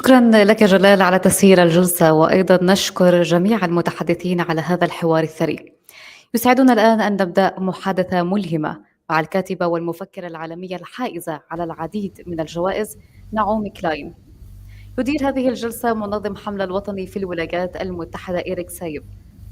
شكرا لك جلال على تسيير الجلسة، وأيضا نشكر جميع المتحدثين على هذا الحوار الثري. يسعدنا الآن أن نبدأ محادثة ملهمة مع الكاتبة والمفكرة العالمية الحائزة على العديد من الجوائز نعومي كلاين. يدير هذه الجلسة منظم حملة الوطني في الولايات المتحدة إريك سايب.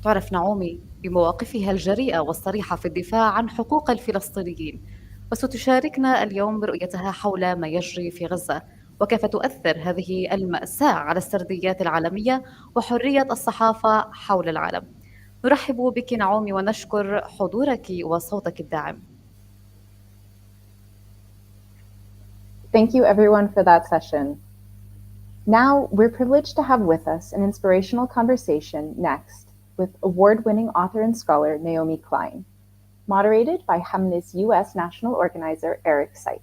تعرف نعومي بمواقفها الجريئة والصريحة في الدفاع عن حقوق الفلسطينيين، وستشاركنا اليوم برؤيتها حول ما يجري في غزة، وكيف تؤثر هذه المأساة على السرديات العالمية وحرية الصحافة حول العالم. نرحب بك نعومي ونشكر حضورك وصوتك الداعم. Thank you everyone for that session. Now, we're privileged to have with us an inspirational conversation next with award-winning author and scholar Naomi Klein, moderated by Hamle's U.S. national organizer Eric Saieb.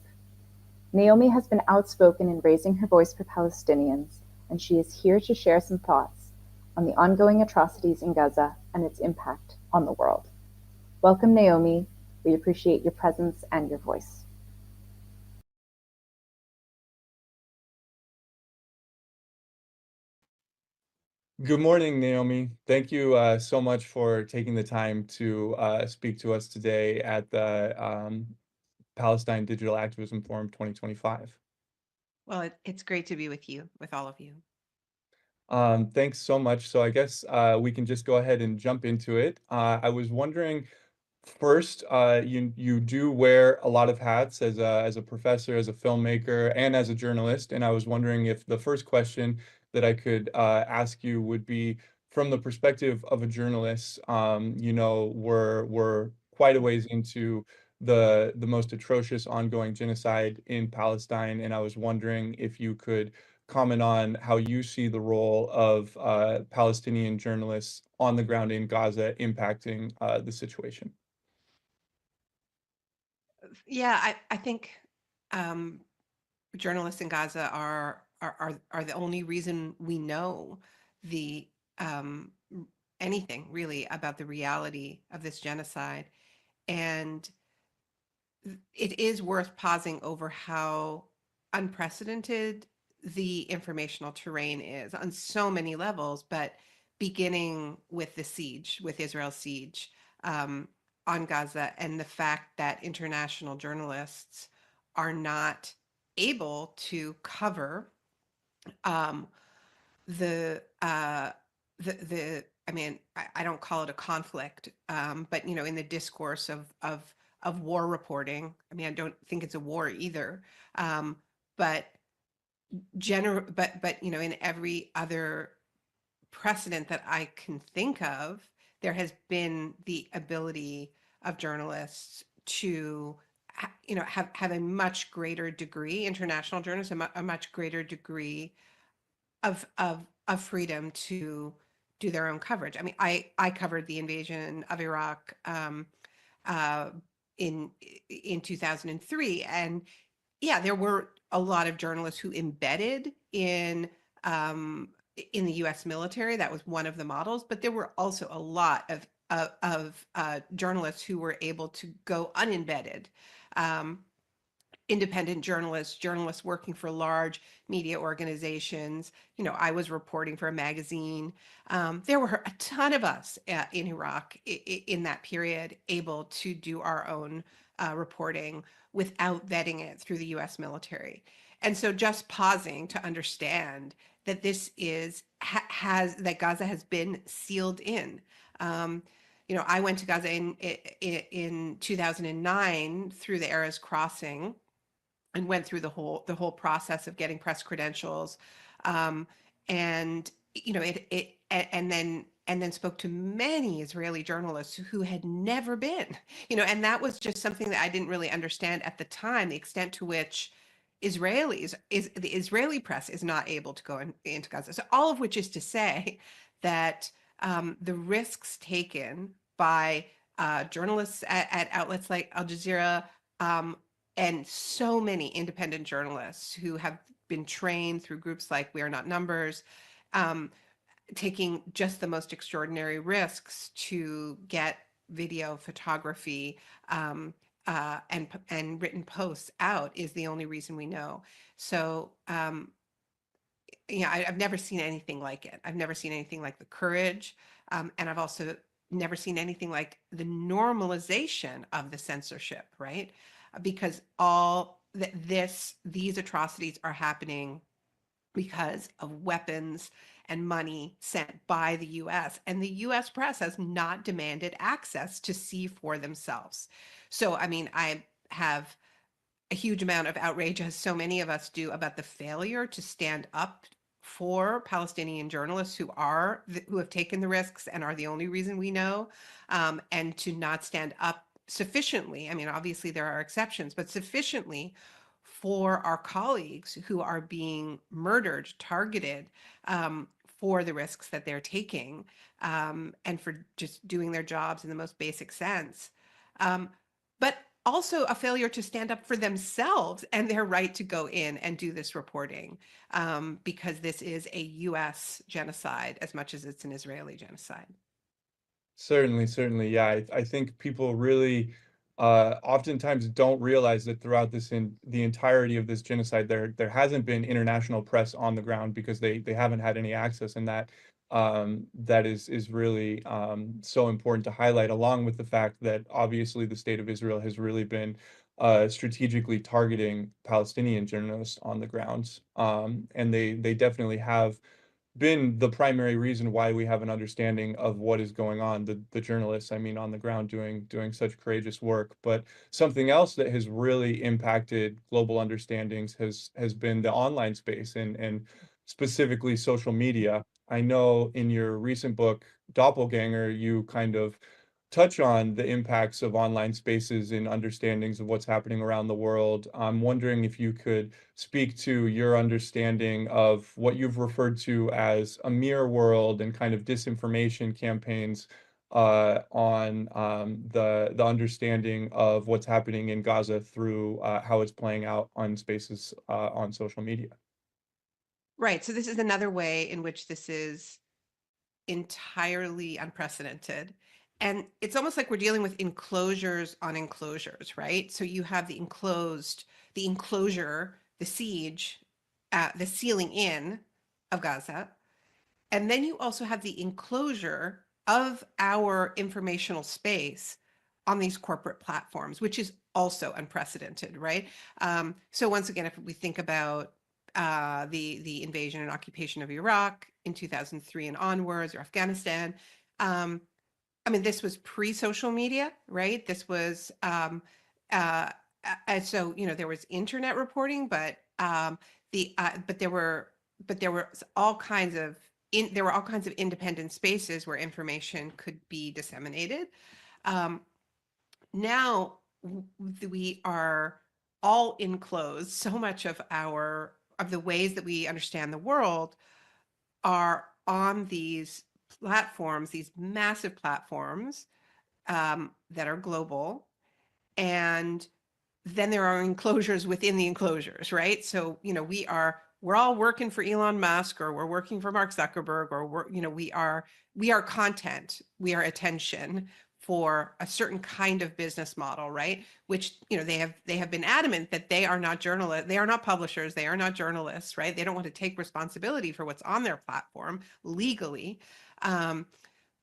Naomi has been outspoken in raising her voice for Palestinians, and she is here to share some thoughts on the ongoing atrocities in Gaza and its impact on the world. Welcome, Naomi. We appreciate your presence and your voice. Good morning, Naomi. Thank you so much for taking the time to speak to us today at the Palestine Digital Activism Forum 2025. Well, it's great to be with you, with all of you. Thanks so much. So I guess we can just go ahead and jump into it. I was wondering, first, you do wear a lot of hats as a professor, as a filmmaker, and as a journalist. And I was wondering if the first question that I could ask you would be, from the perspective of a journalist, we're quite a ways into the most atrocious ongoing genocide in Palestine, and I was wondering if you could comment on how you see the role of Palestinian journalists on the ground in Gaza impacting the situation. Yeah, I think journalists in Gaza are the only reason we know the anything really about the reality of this genocide, and it is worth pausing over how unprecedented the informational terrain is on so many levels, but beginning with the siege, with Israel's siege on Gaza, and the fact that international journalists are not able to cover the I mean, I don't call it a conflict, but in the discourse of war reporting, I mean, I don't think it's a war either, but in every other precedent that I can think of, there has been the ability of journalists to have a much greater degree, international journalists, a much greater degree of freedom to do their own coverage. I mean, I covered the invasion of Iraq in 2003, and yeah, there were a lot of journalists who embedded in the U.S. military. That was one of the models, but there were also a lot of journalists who were able to go unembedded. Independent journalists working for large media organizations. I was reporting for a magazine. There were a ton of us in Iraq in that period able to do our own reporting without vetting it through the U.S. military. And so just pausing to understand that this that Gaza has been sealed in. I went to Gaza in 2009 through the Erez crossing, and went through the whole process of getting press credentials, and then spoke to many Israeli journalists who had never been, and that was just something that I didn't really understand at the time, the extent to which the Israeli press is not able to go into Gaza. So all of which is to say that the risks taken by journalists at outlets like Al Jazeera, and so many independent journalists who have been trained through groups like We Are Not Numbers, taking just the most extraordinary risks to get video, photography, and written posts out is the only reason we know. So I've never seen anything like it. I've never seen anything like the courage. And I've also never seen anything like the normalization of the censorship, right? Because these atrocities are happening because of weapons and money sent by the US. And the US press has not demanded access to see for themselves. So, I mean, I have a huge amount of outrage, as so many of us do, about the failure to stand up for Palestinian journalists who have taken the risks and are the only reason we know, and to not stand up sufficiently. I mean, obviously there are exceptions, but sufficiently for our colleagues who are being murdered, targeted, for the risks that they're taking, and for just doing their jobs in the most basic sense. But also a failure to stand up for themselves and their right to go in and do this reporting, because this is a US genocide as much as it's an Israeli genocide. Certainly. Yeah, I think people really oftentimes don't realize that throughout the entirety of this genocide, there hasn't been international press on the ground because they haven't had any access, and that is really so important to highlight, along with the fact that obviously the state of Israel has really been strategically targeting Palestinian journalists on the ground, and they definitely have been the primary reason why we have an understanding of what is going on. The journalists, I mean, on the ground doing such courageous work. But something else that has really impacted global understandings has been the online space and specifically social media. I know in your recent book, Doppelganger, you kind of touch on the impacts of online spaces in understandings of what's happening around the world. I'm wondering if you could speak to your understanding of what you've referred to as a mirror world and kind of disinformation campaigns on the understanding of what's happening in Gaza through how it's playing out on spaces on social media. Right. So this is another way in which this is entirely unprecedented. And it's almost like we're dealing with enclosures on enclosures, right? So you have the enclosure, the siege, the sealing in of Gaza. And then you also have the enclosure of our informational space on these corporate platforms, which is also unprecedented, right? So once again, if we think about the invasion and occupation of Iraq in 2003 and onwards, or Afghanistan, I mean, this was pre-social media, right? This was so there was internet reporting, but there were all kinds of independent spaces where information could be disseminated. Now we are all enclosed. So much of the ways that we understand the world are on these platforms, these massive platforms that are global. And then there are enclosures within the enclosures, right? So, we're all working for Elon Musk, or we're working for Mark Zuckerberg, or we are content, we are attention for a certain kind of business model, right? Which, they have been adamant that they are not journalists, they are not publishers, they are not journalists, right? They don't want to take responsibility for what's on their platform legally.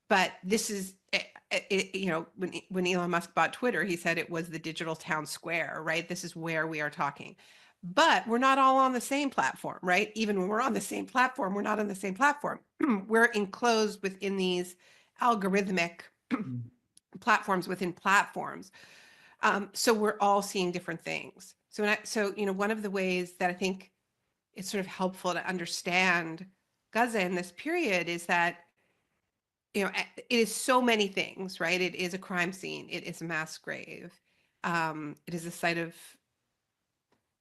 But this is, when Elon Musk bought Twitter, he said it was the digital town square, right? This is where we are talking. But we're not all on the same platform, right? Even when we're on the same platform, we're not on the same platform. We're enclosed within these algorithmic platforms within platforms. So we're all seeing different things. So one of the ways that I think it's sort of helpful to understand Gaza in this period is that it is so many things, right? It is a crime scene. It is a mass grave. It is a site of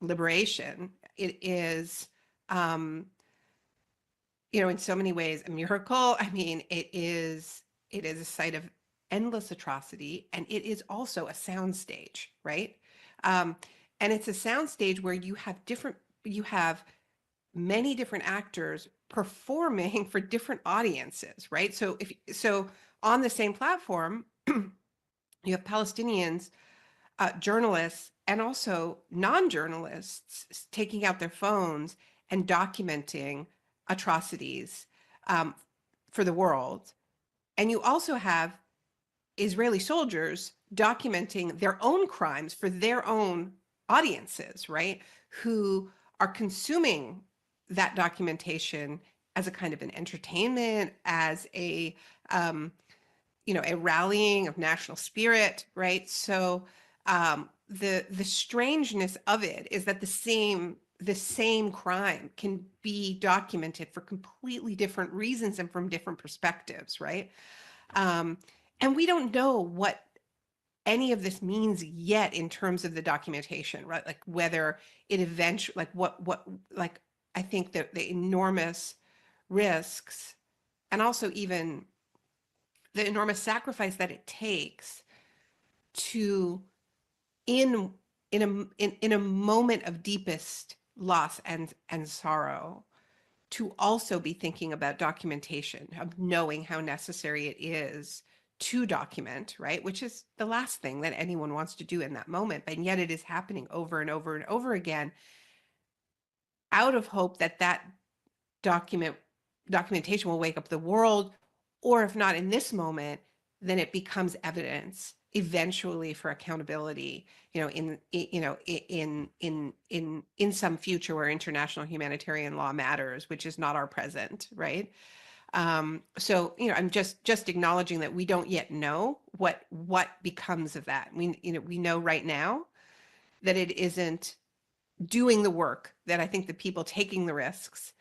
liberation. It is, in so many ways, a miracle. I mean, it is a site of endless atrocity, and it is also a soundstage, right? And it's a soundstage where you have many different actors performing for different audiences, right? So on the same platform, you have Palestinians, journalists, and also non-journalists taking out their phones and documenting atrocities for the world. And you also have Israeli soldiers documenting their own crimes for their own audiences, right? Who are consuming that documentation as a kind of an entertainment, as a a rallying of national spirit, right? So the strangeness of it is that the same crime can be documented for completely different reasons and from different perspectives, right? And we don't know what any of this means yet in terms of the documentation, right? Like whether it eventually, like like I think that the enormous risks and also even the enormous sacrifice that it takes to in a moment of deepest loss and sorrow to also be thinking about documentation, of knowing how necessary it is to document, right? Which is the last thing that anyone wants to do in that moment. And yet it is happening over and over and over again out of hope that that documentation will wake up the world, or if not in this moment, then it becomes evidence eventually for accountability, in some future where international humanitarian law matters, which is not our present, right? So I'm just acknowledging that we don't yet know what becomes of that. We know right now that it isn't doing the work that I think the people taking the risks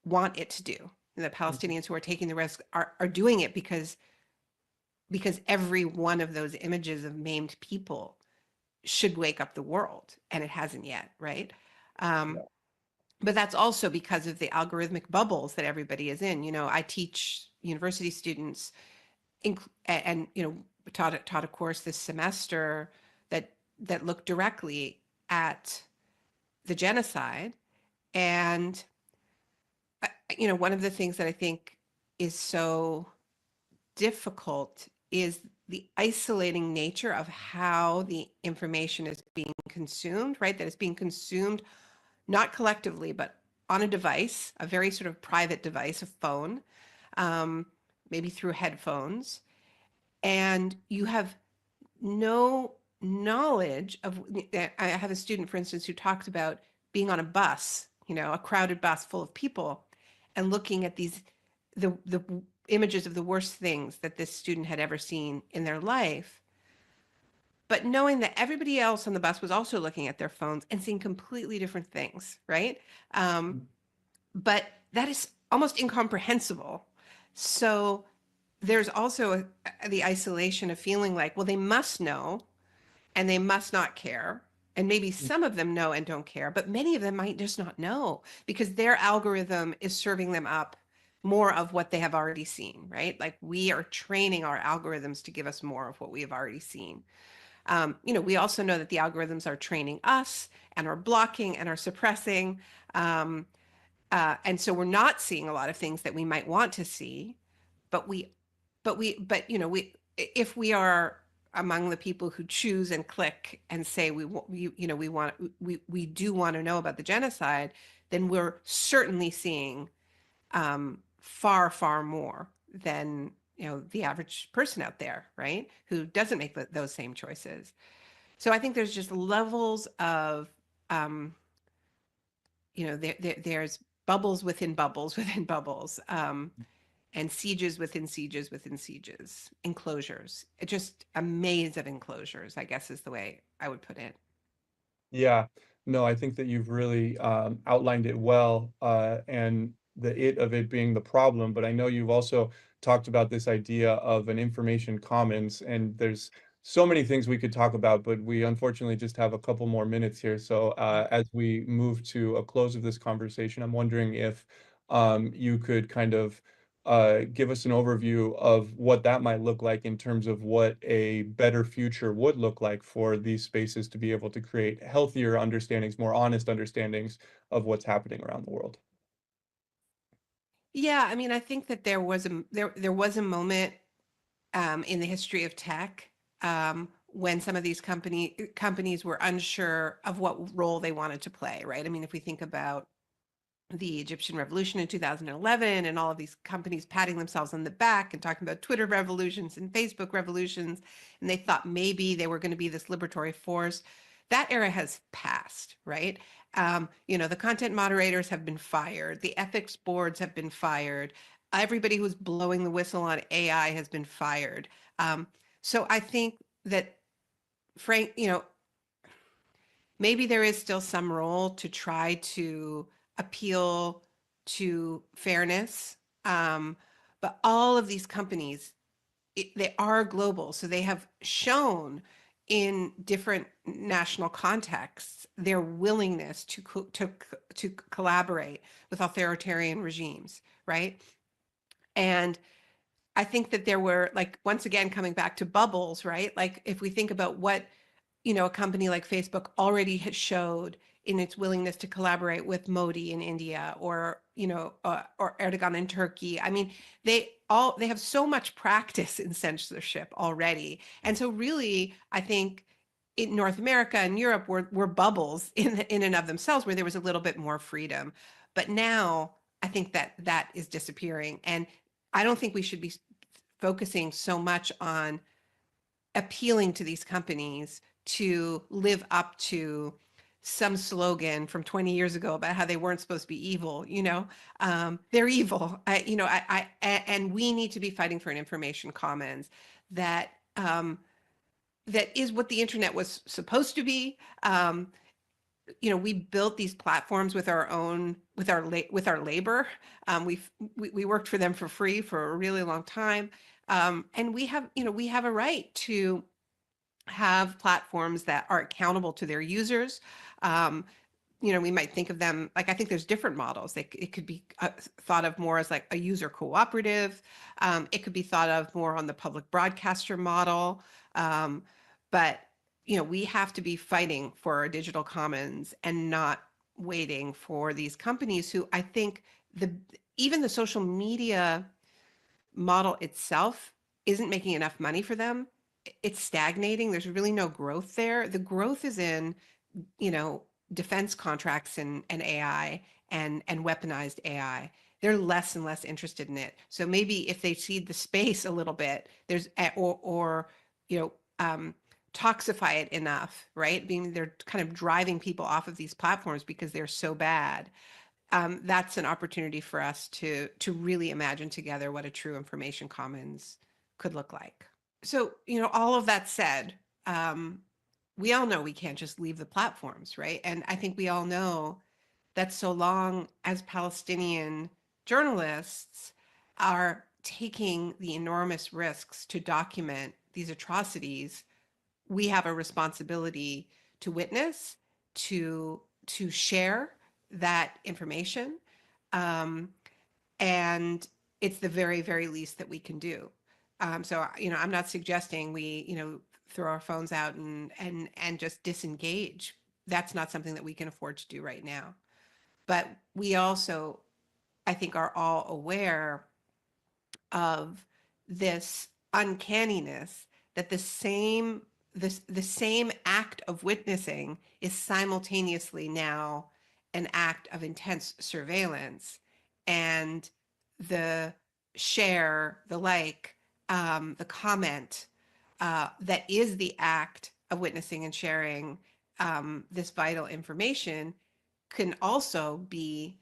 want it to do. And the Palestinians who are taking the risk are doing it because every one of those images of maimed people should wake up the world, and it hasn't yet, right? But that's also because of the algorithmic bubbles that everybody is in. I teach university students and taught a course this semester that looked directly at the genocide. And one of the things that I think is so difficult is the isolating nature of how the information is being consumed, right? That it's being consumed not collectively, but on a device, a very sort of private device, a phone, maybe through headphones. And you have no knowledge of, I have a student, for instance, who talked about being on a bus, a crowded bus full of people, and looking at the images of the worst things that this student had ever seen in their life, but knowing that everybody else on the bus was also looking at their phones and seeing completely different things, right? But that is almost incomprehensible. So there's also the isolation of feeling like, well, they must know and they must not care. And maybe some of them know and don't care, but many of them might just not know because their algorithm is serving them up more of what they have already seen, right? Like we are training our algorithms to give us more of what we have already seen. We also know that the algorithms are training us and are blocking and are suppressing. And so we're not seeing a lot of things that we might want to see, but if we are among the people who choose and click and say we do want to know about the genocide, then we're certainly seeing far more than the average person out there, right, who doesn't make those same choices. So I think there's just levels of there's bubbles within bubbles within bubbles, and sieges within sieges within sieges, enclosures. Just a maze of enclosures, I guess, is the way I would put it. Yeah, no, I think that you've really outlined it well, and the it of it being the problem. But I know you've also talked about this idea of an information commons, and there's so many things we could talk about, but we unfortunately just have a couple more minutes here. So as we move to a close of this conversation, I'm wondering if you could kind of give us an overview of what that might look like in terms of what a better future would look like for these spaces to be able to create healthier understandings, more honest understandings of what's happening around the world. Yeah, I mean, I think that there was a moment in the history of tech when some of these companies were unsure of what role they wanted to play, right? I mean, if we think about the Egyptian revolution in 2011 and all of these companies patting themselves on the back and talking about Twitter revolutions and Facebook revolutions. And they thought maybe they were going to be this liberatory force. That era has passed, right? The content moderators have been fired. The ethics boards have been fired. Everybody who's blowing the whistle on AI has been fired. So I think that, Frank, maybe there is still some role to try to appeal to fairness. But all of these companies, they are global. So they have shown in different national contexts their willingness to collaborate with authoritarian regimes, right? And I think that there were, like, once again, coming back to bubbles, right? Like, if we think about what a company like Facebook already has showed in its willingness to collaborate with Modi in India, or or Erdogan in Turkey. I mean, they have so much practice in censorship already, and so really, I think in North America and Europe were bubbles in and of themselves, where there was a little bit more freedom. But now I think that is disappearing, and I don't think we should be focusing so much on appealing to these companies to live up to some slogan from 20 years ago about how they weren't supposed to be evil. They're evil. And we need to be fighting for an information commons that is what the internet was supposed to be. We built these platforms with our labor. We worked for them for free for a really long time. And we have a right to have platforms that are accountable to their users. We might think of them, like, I think there's different models. It could be thought of more as like a user cooperative. It could be thought of more on the public broadcaster model. But we have to be fighting for a digital commons and not waiting for these companies who, I think, even the social media model itself isn't making enough money for them. It's stagnating. There's really no growth there. The growth is in, defense contracts and AI and weaponized AI. They're less and less interested in it. So maybe if they cede the space a little bit, there's toxify it enough, right? They're kind of driving people off of these platforms because they're so bad. That's an opportunity for us to really imagine together what a true information commons could look like. So, all of that said, we all know we can't just leave the platforms, right? And I think we all know that so long as Palestinian journalists are taking the enormous risks to document these atrocities, we have a responsibility to witness, to share that information. And it's the very, very least that we can do. So, I'm not suggesting we, throw our phones out and just disengage. That's not something that we can afford to do right now. But we also, I think, are all aware of this uncanniness that the same act of witnessing is simultaneously now an act of intense surveillance, and the share, the like, the comment that is the act of witnessing and sharing this vital information can also be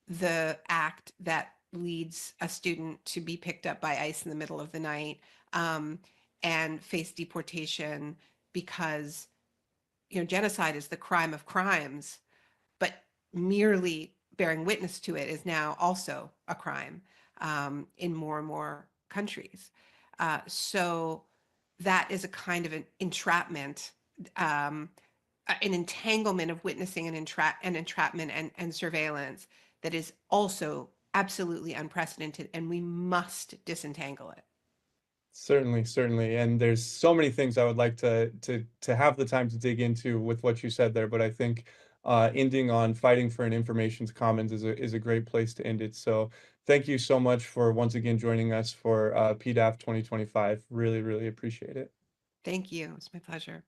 the act that leads a student to be picked up by ICE in the middle of the night and face deportation because, genocide is the crime of crimes, but merely bearing witness to it is now also a crime in more and more countries. So that is a kind of an entrapment, an entanglement of witnessing and entrapment and surveillance that is also absolutely unprecedented, and we must disentangle it. Certainly. And there's so many things I would like to have the time to dig into with what you said there, but I think ending on fighting for an information commons is a great place to end it. So thank you so much for once again joining us for Pdaf 2025. Really, really appreciate it. Thank you. It's my pleasure.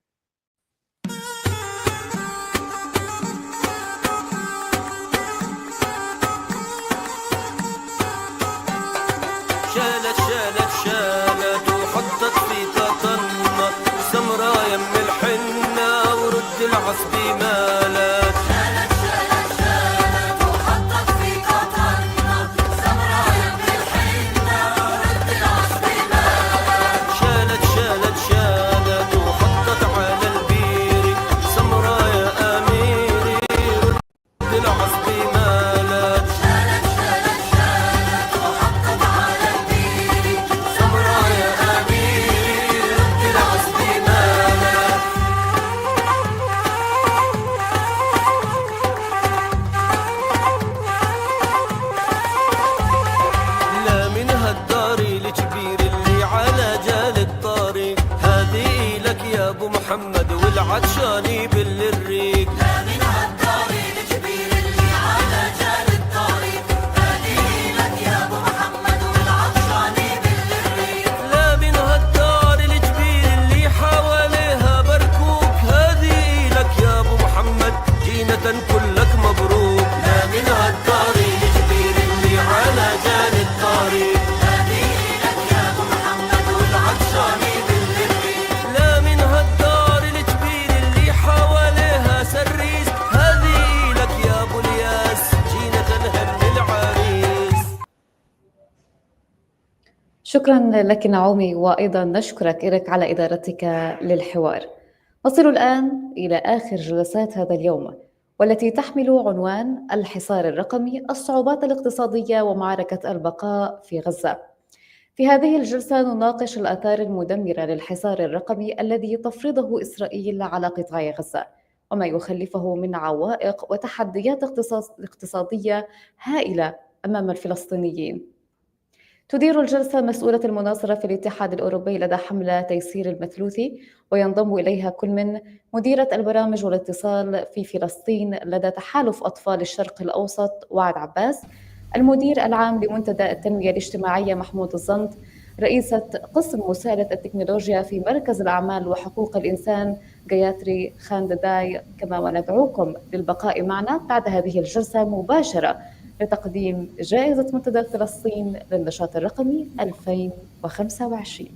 والعطشان يبل الريق. لا من هالطريق الكبير اللي على جال الطريق، هذه لك يا ابو محمد والعطشان يبل الريق. لا من هالدار الكبير اللي حواليها بركوك، هذه لك يا ابو محمد جينة كلك مبروك. لا من هالطريق الكبير اللي على جال الطريق، هذه لك يا ابو محمد والعطشان يبل الريق. لا من هالدار الكبير اللي حواليها سريس، هذه لك يا ابو الياس جينة هم العريس. شكرا لك نعومي، وأيضا نشكرك إريك على إدارتك للحوار. نصل الآن إلى آخر جلسات هذا اليوم، والتي تحمل عنوان الحصار الرقمي، الصعوبات الاقتصادية ومعركة البقاء في غزة. في هذه الجلسة نناقش الآثار المدمرة للحصار الرقمي الذي تفرضه إسرائيل على قطاع غزة، وما يخلفه من عوائق وتحديات اقتصادية هائلة أمام الفلسطينيين. تدير الجلسة مسؤولة المناصرة في الاتحاد الأوروبي لدى حملة تيسير المثلوثي، وينضم إليها كل من مديرة البرامج والاتصال في فلسطين لدى تحالف أطفال الشرق الأوسط وعد عباس، المدير العام لمنتدى التنمية الاجتماعية محمود الزند، رئيسة قسم مساعدة التكنولوجيا في مركز الأعمال وحقوق الإنسان جياتري خاندداي. كما وندعوكم للبقاء معنا بعد هذه الجلسة مباشرة لتقديم جائزة منتدى فلسطين للنشاط الرقمي 2025.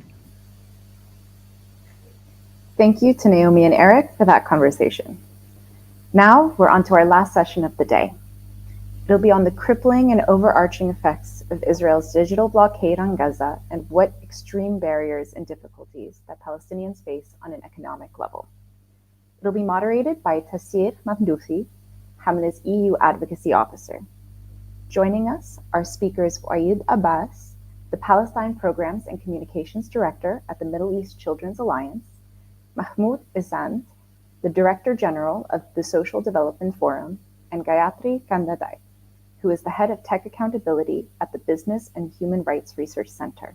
Thank you to Naomi and Eric for that conversation. Now we're on to our last session of the day. It'll be on the crippling and overarching effects of Israel's digital blockade on Gaza and what extreme barriers and difficulties that Palestinians face on an economic level. It'll be moderated by Tafsir Mamdouthi, Hamle's EU Advocacy Officer. Joining us are speakers Waid Abbas, the Palestine Programs and Communications Director at the Middle East Children's Alliance, Mahmoud Isand, the Director General of the Social Development Forum, and Gayatri Kandadai, who is the Head of Tech Accountability at the Business and Human Rights Research Center.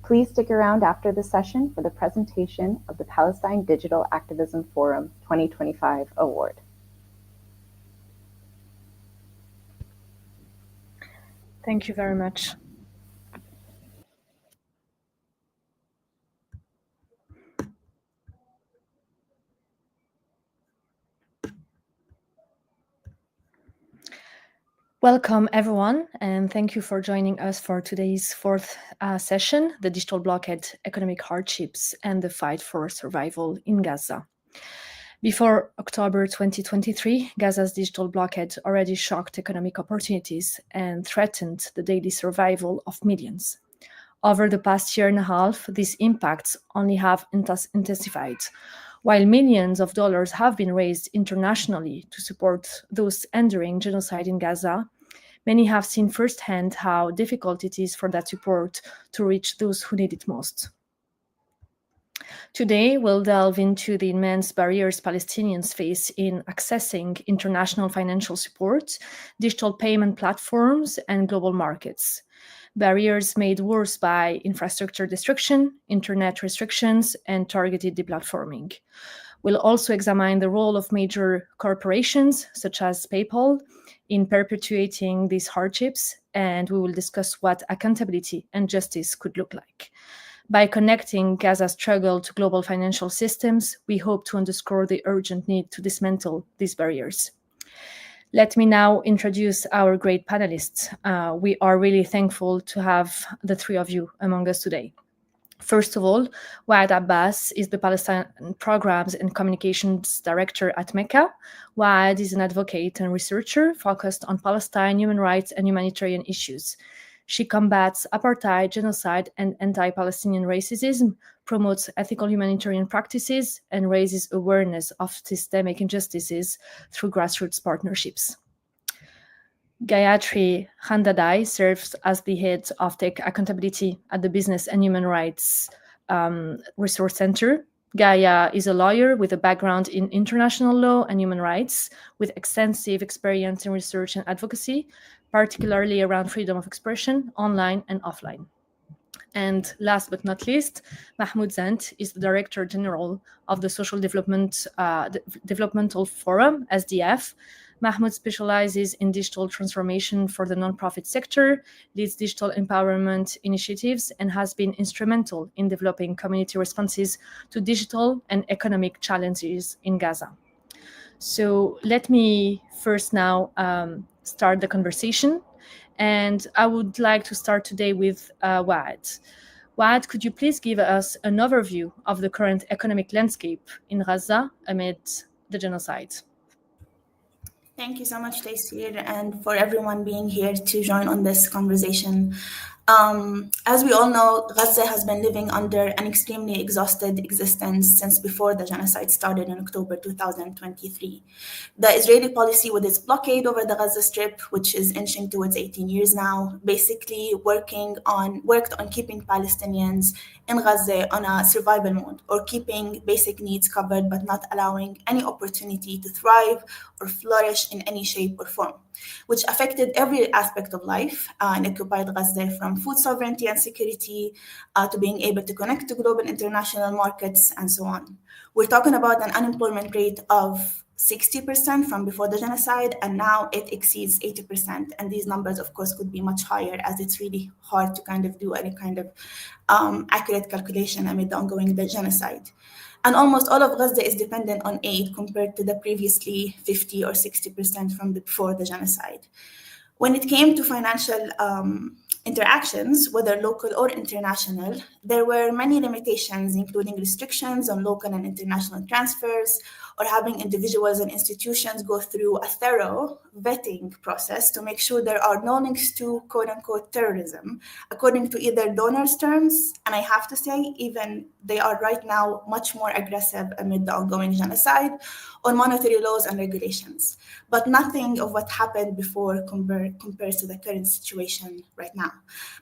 Please stick around after the session for the presentation of the Palestine Digital Activism Forum 2025 Award. Thank you very much. Welcome, everyone, and thank you for joining us for today's fourth session, the digital blockade, economic hardships, and the fight for survival in Gaza. Before October 2023, Gaza's digital blockade already shocked economic opportunities and threatened the daily survival of millions. Over the past year and a half, these impacts only have intensified. While millions of dollars have been raised internationally to support those enduring genocide in Gaza, many have seen firsthand how difficult it is for that support to reach those who need it most. Today, we'll delve into the immense barriers Palestinians face in accessing international financial support, digital payment platforms, and global markets. Barriers made worse by infrastructure destruction, internet restrictions, and targeted deplatforming. We'll also examine the role of major corporations, such as PayPal, in perpetuating these hardships, and we will discuss what accountability and justice could look like. By connecting Gaza's struggle to global financial systems, we hope to underscore the urgent need to dismantle these barriers. Let me now introduce our great panelists. We are really thankful to have the three of you among us today. First of all, Waid Abbas is the Palestine Programs and Communications Director at Mecca. Waid is an advocate and researcher focused on Palestine, human rights, and humanitarian issues. She combats apartheid, genocide, and anti-Palestinian racism, promotes ethical humanitarian practices, and raises awareness of systemic injustices through grassroots partnerships. Gayatri Khandadai serves as the head of tech accountability at the Business and Human Rights Resource Center. Gaia is a lawyer with a background in international law and human rights, with extensive experience in research and advocacy, particularly around freedom of expression, online and offline. And last but not least, Mahmoud Zant is the Director General of the Social Developmental Forum, SDF. Mahmoud specializes in digital transformation for the nonprofit sector, leads digital empowerment initiatives, and has been instrumental in developing community responses to digital and economic challenges in Gaza. So let me first now start the conversation. And I would like to start today with Waad. Waad, could you please give us an overview of the current economic landscape in Gaza amid the genocide? Thank you so much, Tayseer, and for everyone being here to join on this conversation. As we all know, Gaza has been living under an extremely exhausted existence since before the genocide started in October 2023. The Israeli policy with its blockade over the Gaza Strip, which is inching towards 18 years now, basically worked on keeping Palestinians in Gaza on a survival mode, or keeping basic needs covered but not allowing any opportunity to thrive or flourish in any shape or form, which affected every aspect of life in occupied Gaza, from food sovereignty and security to being able to connect to global international markets and so on. We're talking about an unemployment rate of 60% from before the genocide, and now it exceeds 80%. And these numbers, of course, could be much higher, as it's really hard to kind of do any kind of accurate calculation amid the ongoing genocide. And almost all of Gaza is dependent on aid compared to the previously 50 or 60% from before the genocide. When it came to financial interactions, whether local or international, there were many limitations, including restrictions on local and international transfers, or having individuals and institutions go through a thorough vetting process to make sure there are no links to quote-unquote terrorism, according to either donors' terms, and I have to say, even they are right now much more aggressive amid the ongoing genocide, or monetary laws and regulations. But nothing of what happened before compares to the current situation right now.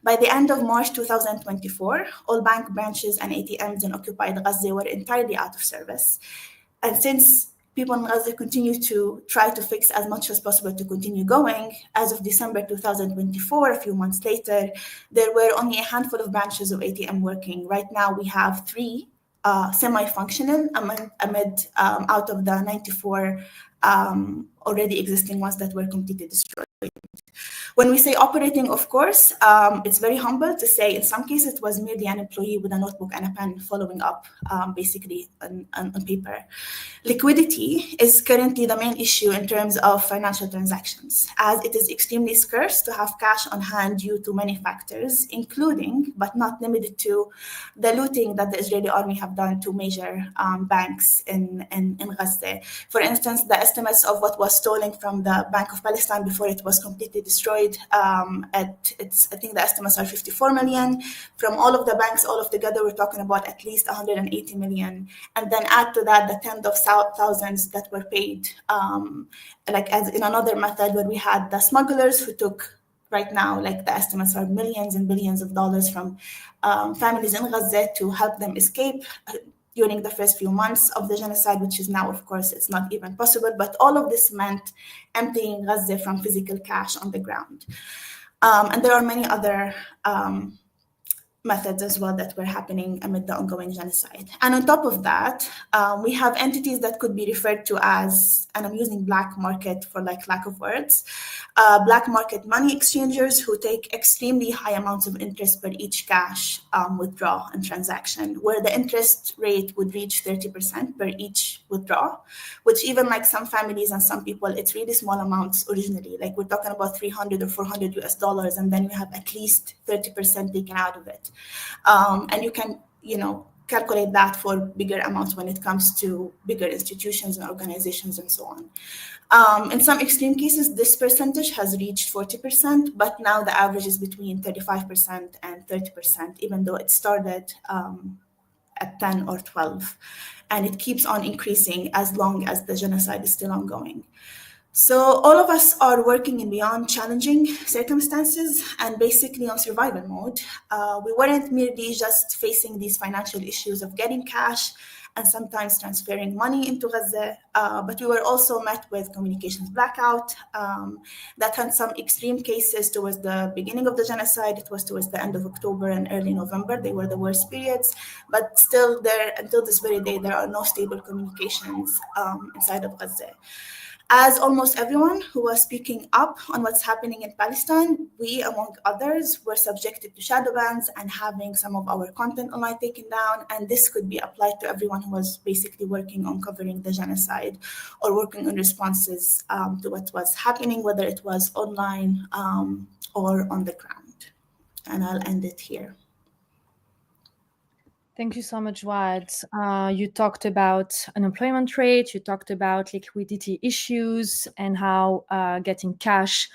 By the end of March 2024, all bank branches and ATMs in occupied Gaza were entirely out of service. And since people in Gaza continue to try to fix as much as possible to continue going, as of December 2024, a few months later, there were only a handful of branches of ATM working. Right now, we have 3 semi-functional out of the 94 already existing ones that were completely destroyed. When we say operating, of course, it's very humble to say in some cases it was merely an employee with a notebook and a pen following up, basically on paper. Liquidity is currently the main issue in terms of financial transactions, as it is extremely scarce to have cash on hand due to many factors, including, but not limited to, the looting that the Israeli army have done to major banks in Gaza. For instance, the estimates of what was stolen from the Bank of Palestine before it was completely destroyed, I think the estimates are 54 million. From all of the banks, all of together, we're talking about at least 180 million. And then add to that the tens of thousands that were paid, like as in another method where we had the smugglers who took, right now, like the estimates are millions and billions of dollars from families in Gaza to help them escape during the first few months of the genocide, which is now, of course, it's not even possible. But all of this meant emptying Gaza from physical cash on the ground. And there are many other methods as well that were happening amid the ongoing genocide. And on top of that, we have entities that could be referred to as, and I'm using black market for like lack of words, black market money exchangers who take extremely high amounts of interest per each cash withdrawal and transaction, where the interest rate would reach 30% per each withdrawal, which even like some families and some people, it's really small amounts originally. Like we're talking about 300 or 400 US dollars, and then you have at least 30% taken out of it. And you can, calculate that for bigger amounts when it comes to bigger institutions and organizations and so on. In some extreme cases, this percentage has reached 40%, but now the average is between 35% and 30%, even though it started at 10 or 12. And it keeps on increasing as long as the genocide is still ongoing. So all of us are working in beyond challenging circumstances and basically on survival mode. We weren't merely just facing these financial issues of getting cash and sometimes transferring money into Gaza. But we were also met with communications blackout that had some extreme cases towards the beginning of the genocide. It was towards the end of October and early November. They were the worst periods, but still there, until this very day, there are no stable communications inside of Gaza. As almost everyone who was speaking up on what's happening in Palestine, we, among others, were subjected to shadow bans and having some of our content online taken down. And this could be applied to everyone who was basically working on covering the genocide or working on responses to what was happening, whether it was online or on the ground. And I'll end it here. Thank you so much, Wad. You talked about unemployment rate, you talked about liquidity issues and how getting cash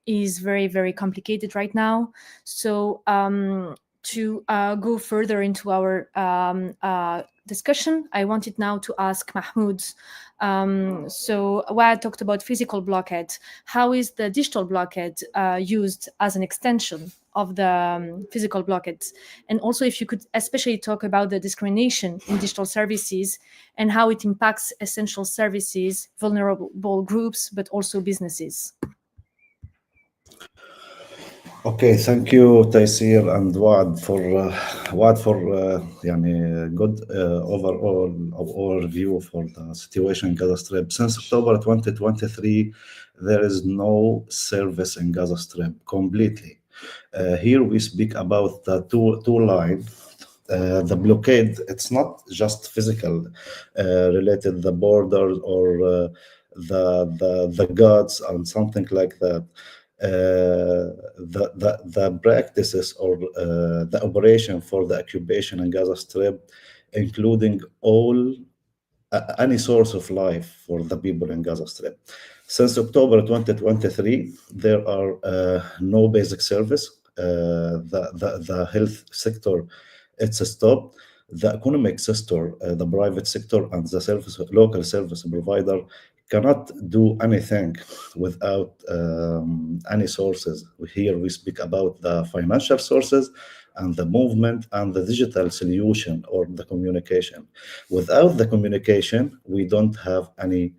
is very, very complicated right now. So to go further into our discussion, I wanted now to ask Mahmoud. So Wad talked about physical blockade. How is the digital blockade used as an extension of the physical blockades? And also if you could especially talk about the discrimination in digital services and how it impacts essential services, vulnerable groups, but also businesses. Okay, thank you Taysir and Wad for يعني good overall overview for the situation in Gaza Strip. Since October 2023, there is no service in Gaza Strip completely. Here we speak about the two line. The blockade, it's not just physical related, the borders or the guards and something like that. The practices or the operation for the occupation in Gaza Strip, including all any source of life for the people in Gaza Strip. Since October 2023, there are no basic service. The health sector, it's stopped. The economic sector, the private sector, and the local service provider cannot do anything without any sources. Here we speak about the financial sources and the movement and the digital solution or the communication. Without the communication, we don't have any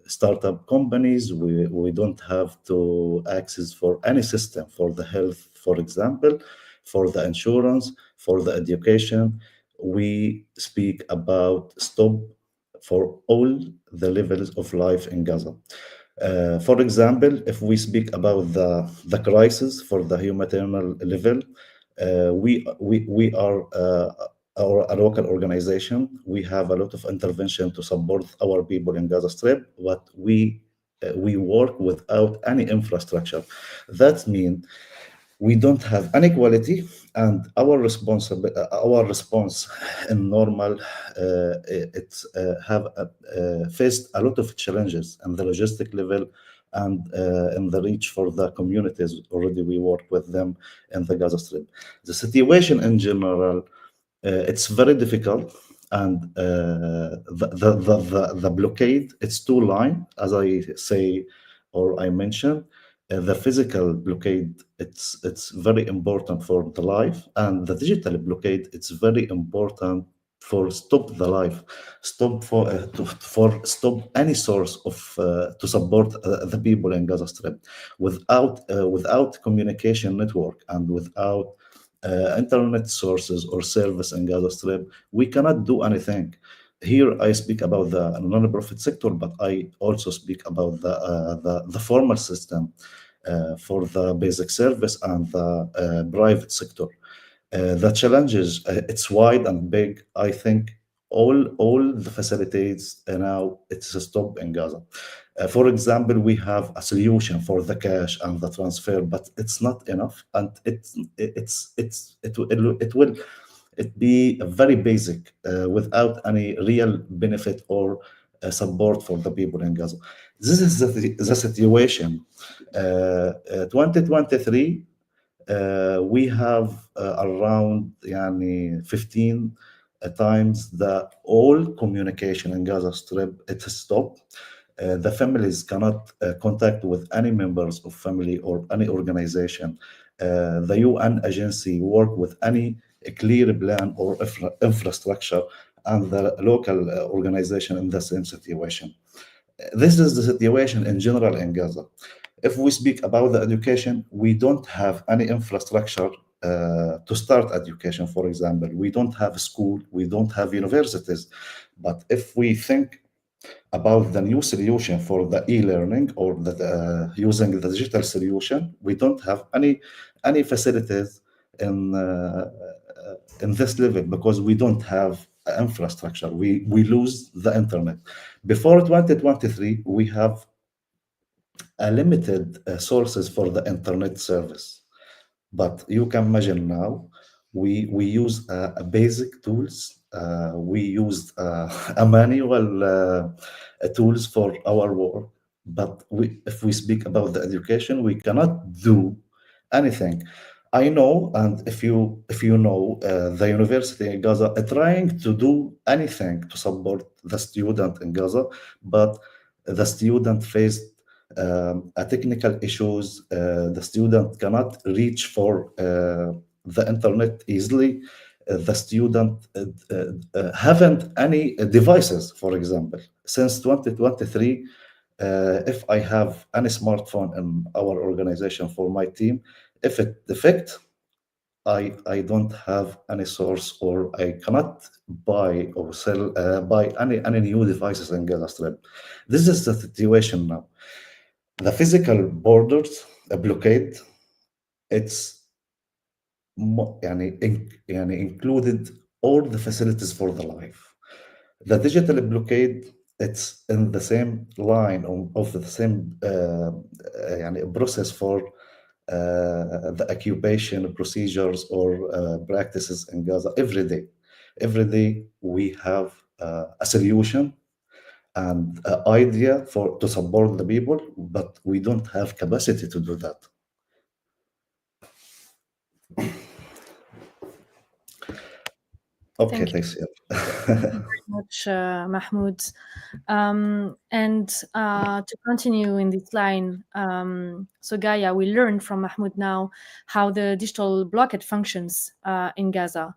startup companies. We don't have to access for any system for the health, for example, for the insurance, for the education. We speak about stop for all the levels of life in Gaza. For example, if we speak about the crisis for the humanitarian level, we are a local organization. We have a lot of intervention to support our people in Gaza Strip, but we work without any infrastructure. That means we don't have any quality, and our response in normal it's have faced a lot of challenges in the logistic level and in the reach for the communities. Already we work with them in the Gaza Strip. The situation in general, it's very difficult, and the blockade, it's two line, as I say or I mentioned. The physical blockade, it's very important for the life, and the digital blockade, it's very important for stop the life, stop for stop any source of to support the people in Gaza Strip. Without communication network and without internet sources or service in Gaza Strip, we cannot do anything. Here I speak about the non-profit sector, but I also speak about the formal system for the basic service and the private sector. The challenges, it's wide and big. I think all the facilities now, it's a stop in Gaza. For example, we have a solution for the cash and the transfer, but it's not enough, and it will be very basic without any real benefit or support for the people in Gaza. This is the situation. 2023, we have around 15 times the all communication in Gaza Strip. It has stopped. The families cannot contact with any members of family or any organization. The UN agency work with any a clear plan or infrastructure, and the local organization in the same situation. This is the situation in general in Gaza. If we speak about the education, we don't have any infrastructure to start education, for example. We don't have school, we don't have universities. But if we think about the new solution for the e-learning or using the digital solution, we don't have any facilities in this level because we don't have infrastructure. We lose the internet. Before 2023, we have a limited sources for the internet service. But you can imagine now, we use a basic tools. We used a manual tools for our work. But if we speak about the education, we cannot do anything. I know, and if you know, the university in Gaza are trying to do anything to support the student in Gaza, but the student faced a technical issues. The student cannot reach for the internet easily. The student haven't any devices, for example. Since 2023, if I have any smartphone in our organization for my team, if it defect, I don't have any source, or I cannot buy or sell buy any new devices in Gaza Strip. This is the situation now. The physical borders blockade, it's included all the facilities for the life. The digital blockade, it's in the same line of the same process for the occupation procedures or practices in Gaza every day. Every day we have a solution and an idea to support the people, but we don't have capacity to do that. Okay, thanks. Thank you very much, Mahmoud. And to continue in this line, so Gaia, we learned from Mahmoud now how the digital blockade functions in Gaza.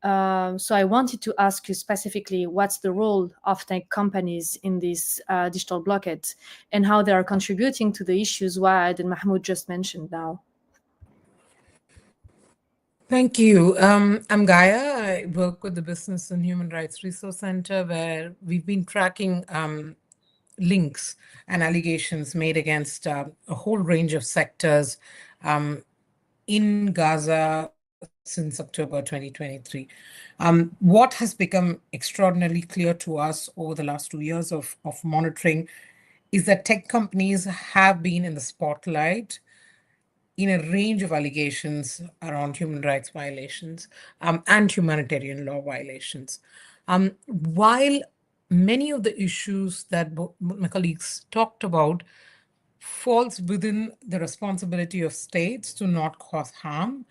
So I wanted to ask you specifically, what's the role of tech companies in this digital blockade and how they are contributing to the issues Waad and Mahmoud just mentioned now? Thank you. I'm Gaia. I work with the Business and Human Rights Resource Center, where we've been tracking links and allegations made against a whole range of sectors in Gaza since October 2023. What has become extraordinarily clear to us over the last 2 years of monitoring is that tech companies have been in the spotlight in a range of allegations around human rights violations and humanitarian law violations. While many of the issues that my colleagues talked about falls within the responsibility of states to not cause harm,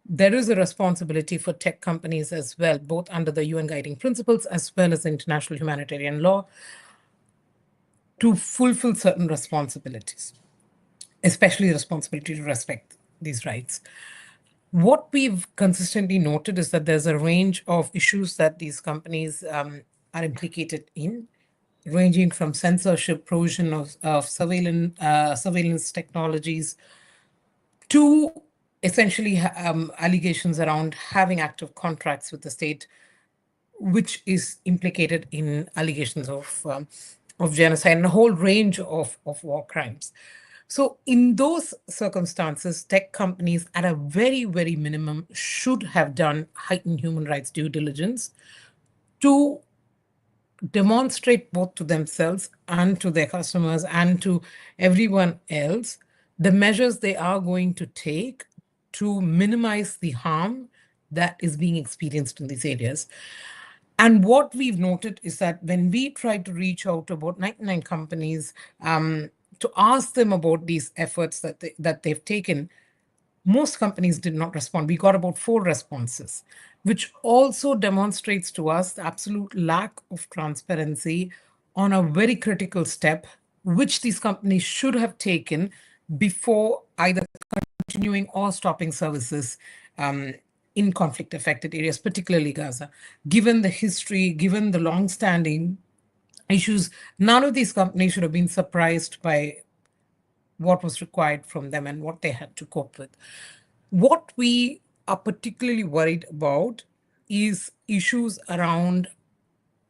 there is a responsibility for tech companies as well, both under the UN guiding principles as well as international humanitarian law, to fulfill certain responsibilities, especially the responsibility to respect these rights. What we've consistently noted is that there's a range of issues that these companies are implicated in, ranging from censorship, provision of surveillance technologies, to essentially allegations around having active contracts with the state, which is implicated in allegations of genocide and a whole range of war crimes. So in those circumstances, tech companies at a very, very minimum should have done heightened human rights due diligence to demonstrate both to themselves and to their customers and to everyone else the measures they are going to take to minimize the harm that is being experienced in these areas. And what we've noted is that when we tried to reach out to about 99 companies to ask them about these efforts that they've taken, most companies did not respond. We got about 4 responses, which also demonstrates to us the absolute lack of transparency on a very critical step, which these companies should have taken before either continuing or stopping services in conflict-affected areas, particularly Gaza. Given the history, given the long-standing issues, none of these companies should have been surprised by what was required from them and what they had to cope with. What we are particularly worried about is issues around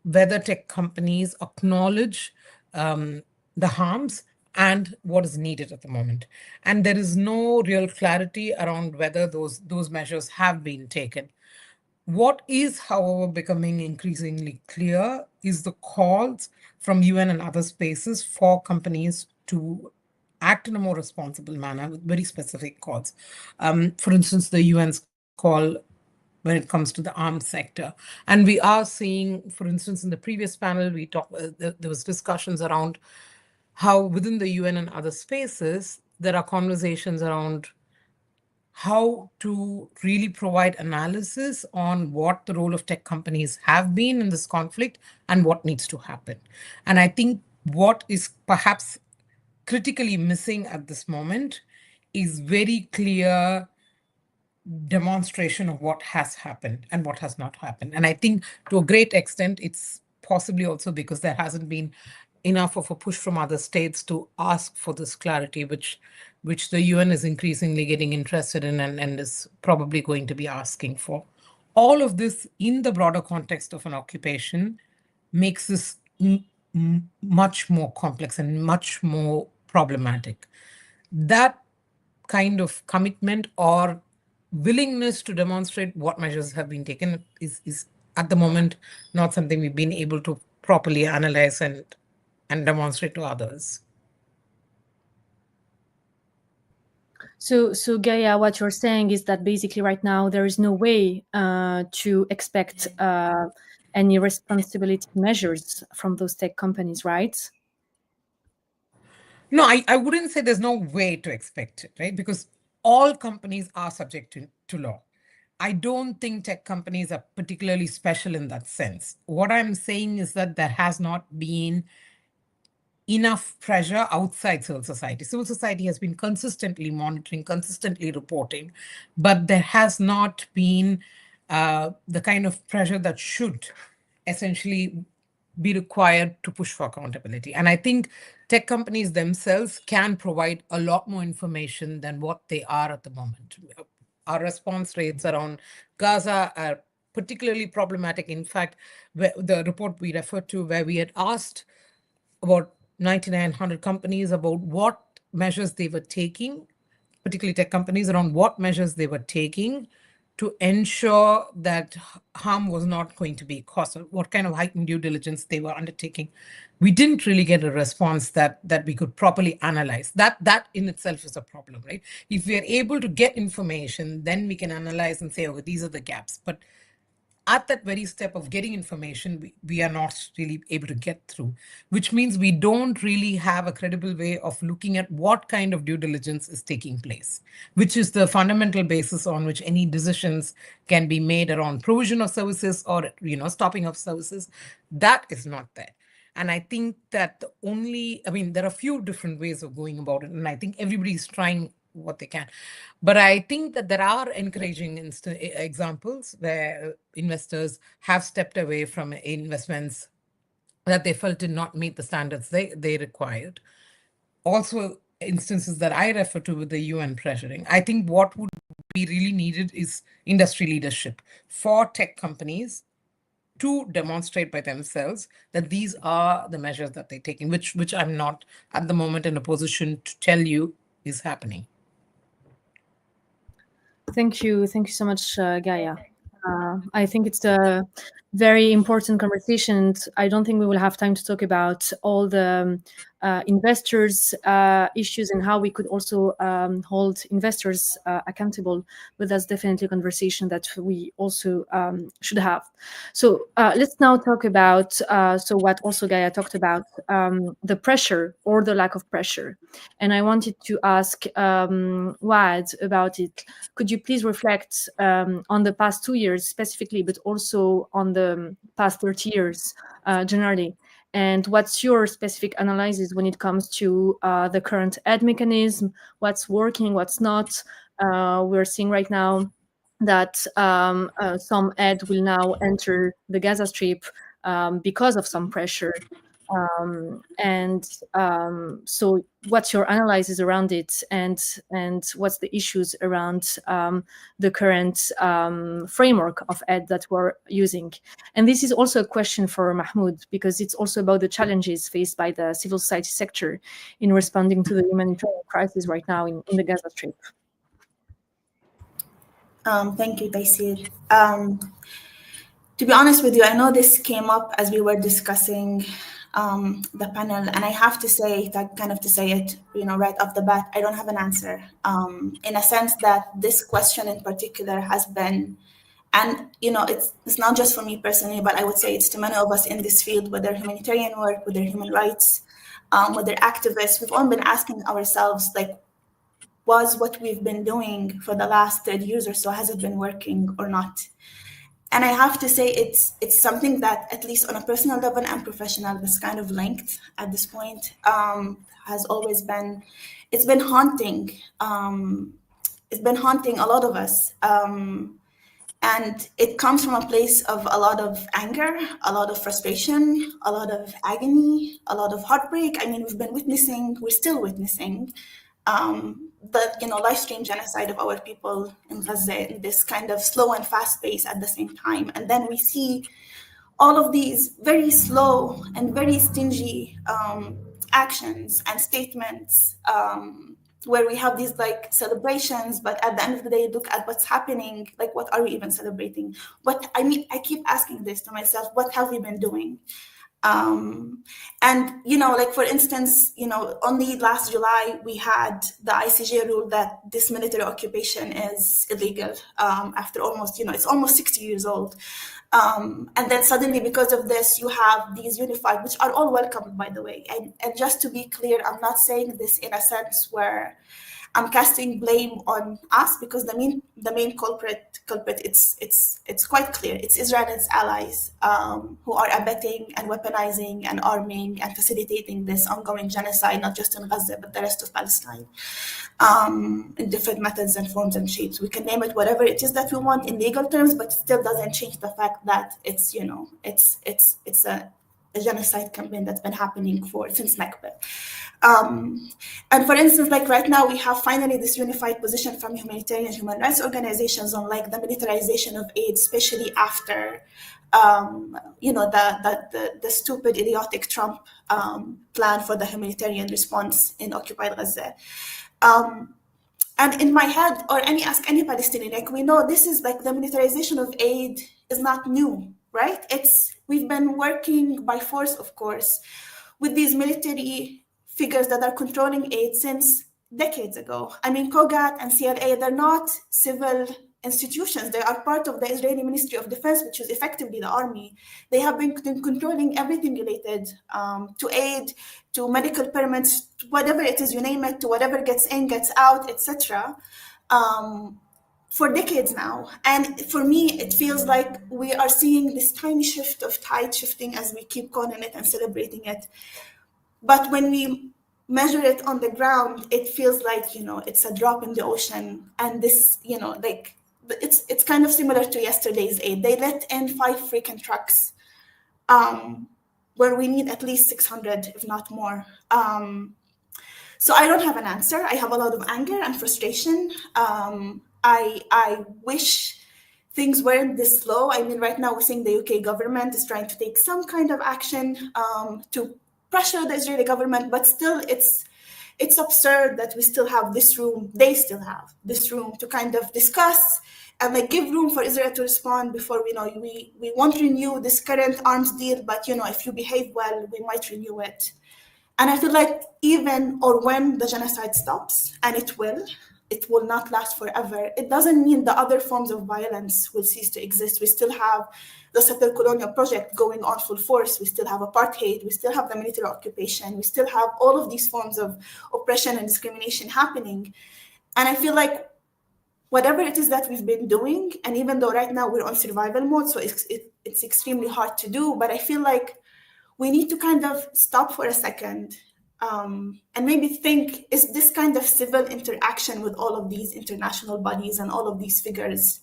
whether tech companies acknowledge the harms and what is needed at the moment. And there is no real clarity around whether those measures have been taken. What is, however, becoming increasingly clear is the calls from UN and other spaces for companies to act in a more responsible manner with very specific calls. For instance, the UN's call when it comes to the arms sector. And we are seeing, for instance, in the previous panel, we talked, there was discussions around how within the UN and other spaces, there are conversations around how to really provide analysis on what the role of tech companies have been in this conflict and what needs to happen. And I think what is perhaps critically missing at this moment is very clear demonstration of what has happened and what has not happened. And I think to a great extent, it's possibly also because there hasn't been enough of a push from other states to ask for this clarity, which the UN is increasingly getting interested in and is probably going to be asking for. All of this in the broader context of an occupation makes this much more complex and much more problematic. That kind of commitment or willingness to demonstrate what measures have been taken is at the moment not something we've been able to properly analyze and demonstrate to others. So Gaia, what you're saying is that basically right now there is no way to expect any responsibility measures from those tech companies, right? No, I wouldn't say there's no way to expect it, right? Because all companies are subject to law. I don't think tech companies are particularly special in that sense. What I'm saying is that there has not been enough pressure outside civil society. Civil society has been consistently monitoring, consistently reporting, but there has not been the kind of pressure that should essentially be required to push for accountability. And I think tech companies themselves can provide a lot more information than what they are at the moment. Our response rates around Gaza are particularly problematic. In fact, the report we referred to, where we had asked about 9,900 companies about what measures they were taking, particularly tech companies, around what measures they were taking to ensure that harm was not going to be caused, what kind of heightened due diligence they were undertaking. We didn't really get a response that we could properly analyze. That in itself is a problem, right? If we are able to get information, then we can analyze and say, oh, these are the gaps. But at that very step of getting information, we are not really able to get through, which means we don't really have a credible way of looking at what kind of due diligence is taking place, which is the fundamental basis on which any decisions can be made around provision of services or, stopping of services. That is not there. And I think that there are a few different ways of going about it, and I think everybody's trying what they can. But I think that there are encouraging examples where investors have stepped away from investments that they felt did not meet the standards they required. Also, instances that I refer to with the UN pressuring. I think what would be really needed is industry leadership for tech companies to demonstrate by themselves that these are the measures that they're taking, which I'm not at the moment in a position to tell you is happening. Thank you so much, Gaia. I think it's a very important conversation. I don't think we will have time to talk about all the investors' issues and how we could also hold investors accountable, but that's definitely a conversation that we also should have. So let's now talk about what also Gaia talked about, the pressure or the lack of pressure. And I wanted to ask Wad about it. Could you please reflect on the past 2 years specifically, but also on the past 30 years generally? And what's your specific analysis when it comes to the current aid mechanism? What's working, what's not? We're seeing right now that some aid will now enter the Gaza Strip because of some pressure. So what's your analysis around it, and what's the issues around the current framework of aid that we're using? And this is also a question for Mahmoud, because it's also about the challenges faced by the civil society sector in responding to the humanitarian crisis right now in the Gaza Strip. Thank you, Taysir. To be honest with you, I know this came up as we were discussing the panel, and I have to say that, kind of to say it, right off the bat, I don't have an answer. In a sense that this question in particular has been, and it's not just for me personally, but I would say it's to many of us in this field, whether humanitarian work, whether human rights, whether activists, we've all been asking ourselves, like, was what we've been doing for the last 30 years or so, has it been working or not? And I have to say it's something that, at least on a personal level and professional, is kind of linked at this point, has always been, it's been haunting a lot of us. And it comes from a place of a lot of anger, a lot of frustration, a lot of agony, a lot of heartbreak. I mean, we're still witnessing the live stream genocide of our people in Gaza in this kind of slow and fast pace at the same time. And then we see all of these very slow and very stingy actions and statements where we have these like celebrations, but at the end of the day, look at what's happening. Like, what are we even celebrating? I keep asking this to myself, what have we been doing? And, like, for instance, only last July, we had the ICJ rule that this military occupation is illegal after almost, it's almost 60 years old. And then suddenly, because of this, you have these unified, which are all welcome, by the way. And just to be clear, I'm not saying this in a sense where I'm casting blame on us, because the main culprit, it's quite clear. It's Israel and its allies who are abetting and weaponizing and arming and facilitating this ongoing genocide, not just in Gaza, but the rest of Palestine, in different methods and forms and shapes. We can name it whatever it is that we want in legal terms, but it still doesn't change the fact that it's a genocide campaign that's been happening since Nakba. And for instance, like right now, we have finally this unified position from humanitarian human rights organizations on like the militarization of aid, especially after, the stupid, idiotic Trump plan for the humanitarian response in occupied Gaza. And in my head, or ask any Palestinian, like, we know this is like the militarization of aid is not new, right? We've been working by force, of course, with these military figures that are controlling aid since decades ago. I mean, COGAT and CLA, they're not civil institutions. They are part of the Israeli Ministry of Defense, which is effectively the army. They have been controlling everything related to aid, to medical permits, whatever it is, you name it, to whatever gets in, gets out, etc. For decades now. And for me, it feels like we are seeing this tiny shift of tide shifting as we keep calling it and celebrating it. But when we measure it on the ground, it feels like, it's a drop in the ocean. And this, it's kind of similar to yesterday's aid. They let in 5 freaking trucks where we need at least 600, if not more. So I don't have an answer. I have a lot of anger and frustration. I wish things weren't this slow. I mean, right now we're seeing the UK government is trying to take some kind of action to pressure the Israeli government, but still it's absurd that we still have this room, they still have this room to kind of discuss and like give room for Israel to respond before we won't renew this current arms deal, but if you behave well, we might renew it. And I feel like even or when the genocide stops, and it will not last forever, it doesn't mean the other forms of violence will cease to exist. We still have the settler colonial project going on full force. We still have apartheid. We still have the military occupation. We still have all of these forms of oppression and discrimination happening. And I feel like whatever it is that we've been doing, and even though right now we're on survival mode, so it's extremely hard to do, but I feel like we need to kind of stop for a second and maybe think, is this kind of civil interaction with all of these international bodies and all of these figures,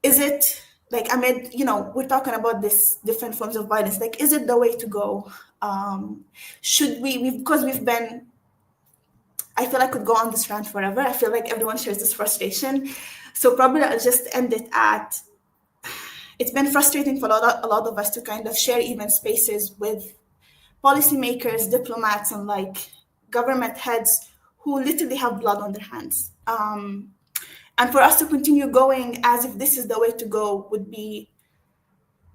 is it like, amid, we're talking about this different forms of violence, like, is it the way to go? Should because we've been, I feel I could go on this rant forever. I feel like everyone shares this frustration. So probably I'll just end it at, it's been frustrating for a lot of us to kind of share even spaces with policymakers, diplomats, and like government heads who literally have blood on their hands. And for us to continue going as if this is the way to go would be,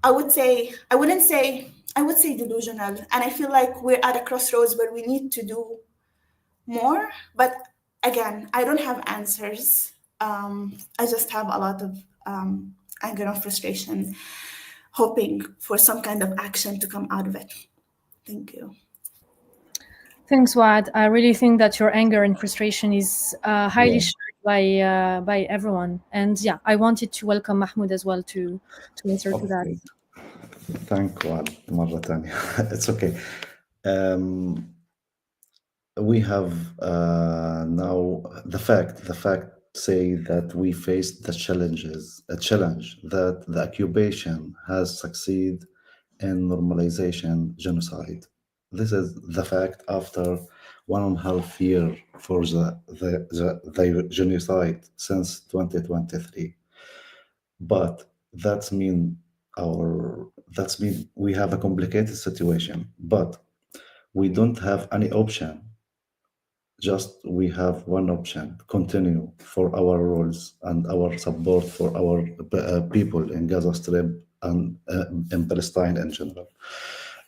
I would say delusional. And I feel like we're at a crossroads where we need to do more. But again, I don't have answers. I just have a lot of anger and frustration, hoping for some kind of action to come out of it. Thank you. Thanks, Wad. I really think that your anger and frustration is highly shared by everyone. And yeah, I wanted to welcome Mahmoud as well to answer to that. Thank Wad مرة تانية. It's okay. We have now the fact say that we faced a challenge that the occupation has succeeded in normalization genocide. This is the fact after 1.5 years for the genocide since 2023. But that means we have a complicated situation, but we don't have any option. Just we have one option: continue for our roles and our support for our people in Gaza Strip and in Palestine in general.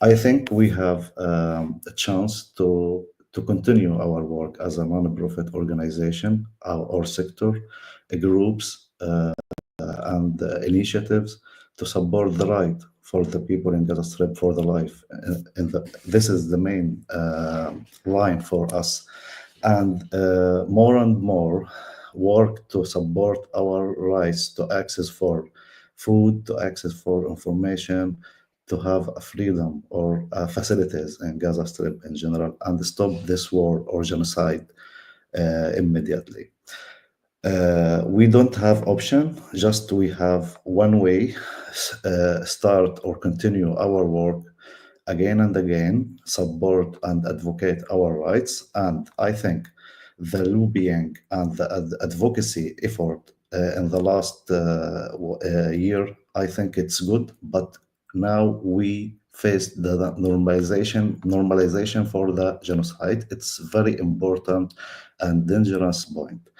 I think we have a chance to continue our work as a non-profit organization or sector, groups and initiatives to support the right for the people in Gaza Strip for the life. This is the main line for us. And more and more work to support our rights to access for food, to access for information, to have a freedom or facilities in Gaza Strip in general, and stop this war or genocide immediately. We don't have option, just we have one way, start or continue our work again and again, support and advocate our rights. And I think the lobbying and the advocacy effort in the last year, I think it's good, but now we face the normalization for the genocide. It's very important and dangerous point.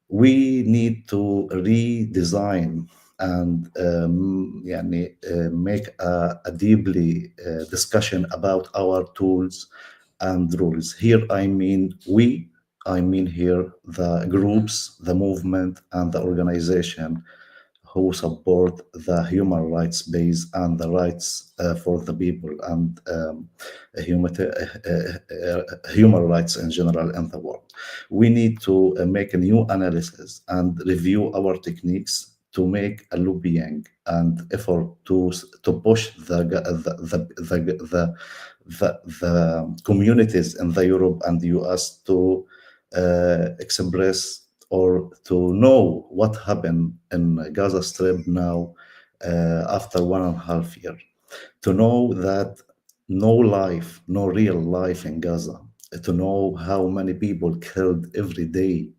We need to redesign and make a deeply discussion about our tools and rules. Here, I mean here the groups, the movement, and the organization who support the human rights base and the rights for the people and human rights in general in the world. We need to make a new analysis and review our techniques to make a lobbying and effort to push the communities in the Europe and the US to express or to know what happened in Gaza Strip now after 1.5 years. To know that no real life in Gaza, to know how many people killed every day,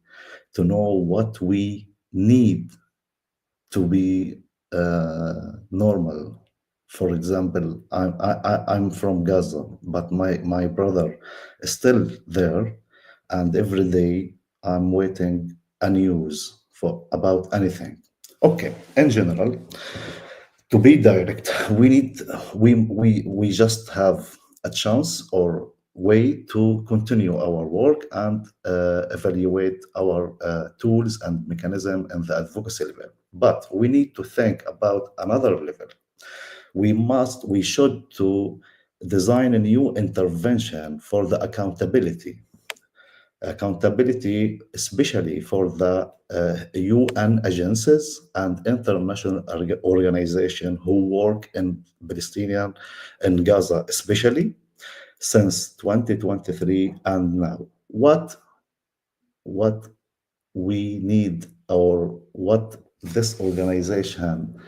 to know what we need to be normal. For example, I'm from Gaza, but my brother is still there, and every day I'm waiting a news about anything. Okay, in general, to be direct, we just have a chance or way to continue our work and evaluate our tools and mechanism and the advocacy level. But we need to think about another level. We should to design a new intervention for the accountability, especially for the UN agencies and international organizations who work in Palestinian and Gaza especially. since 2023 and now. What we need, or what this organization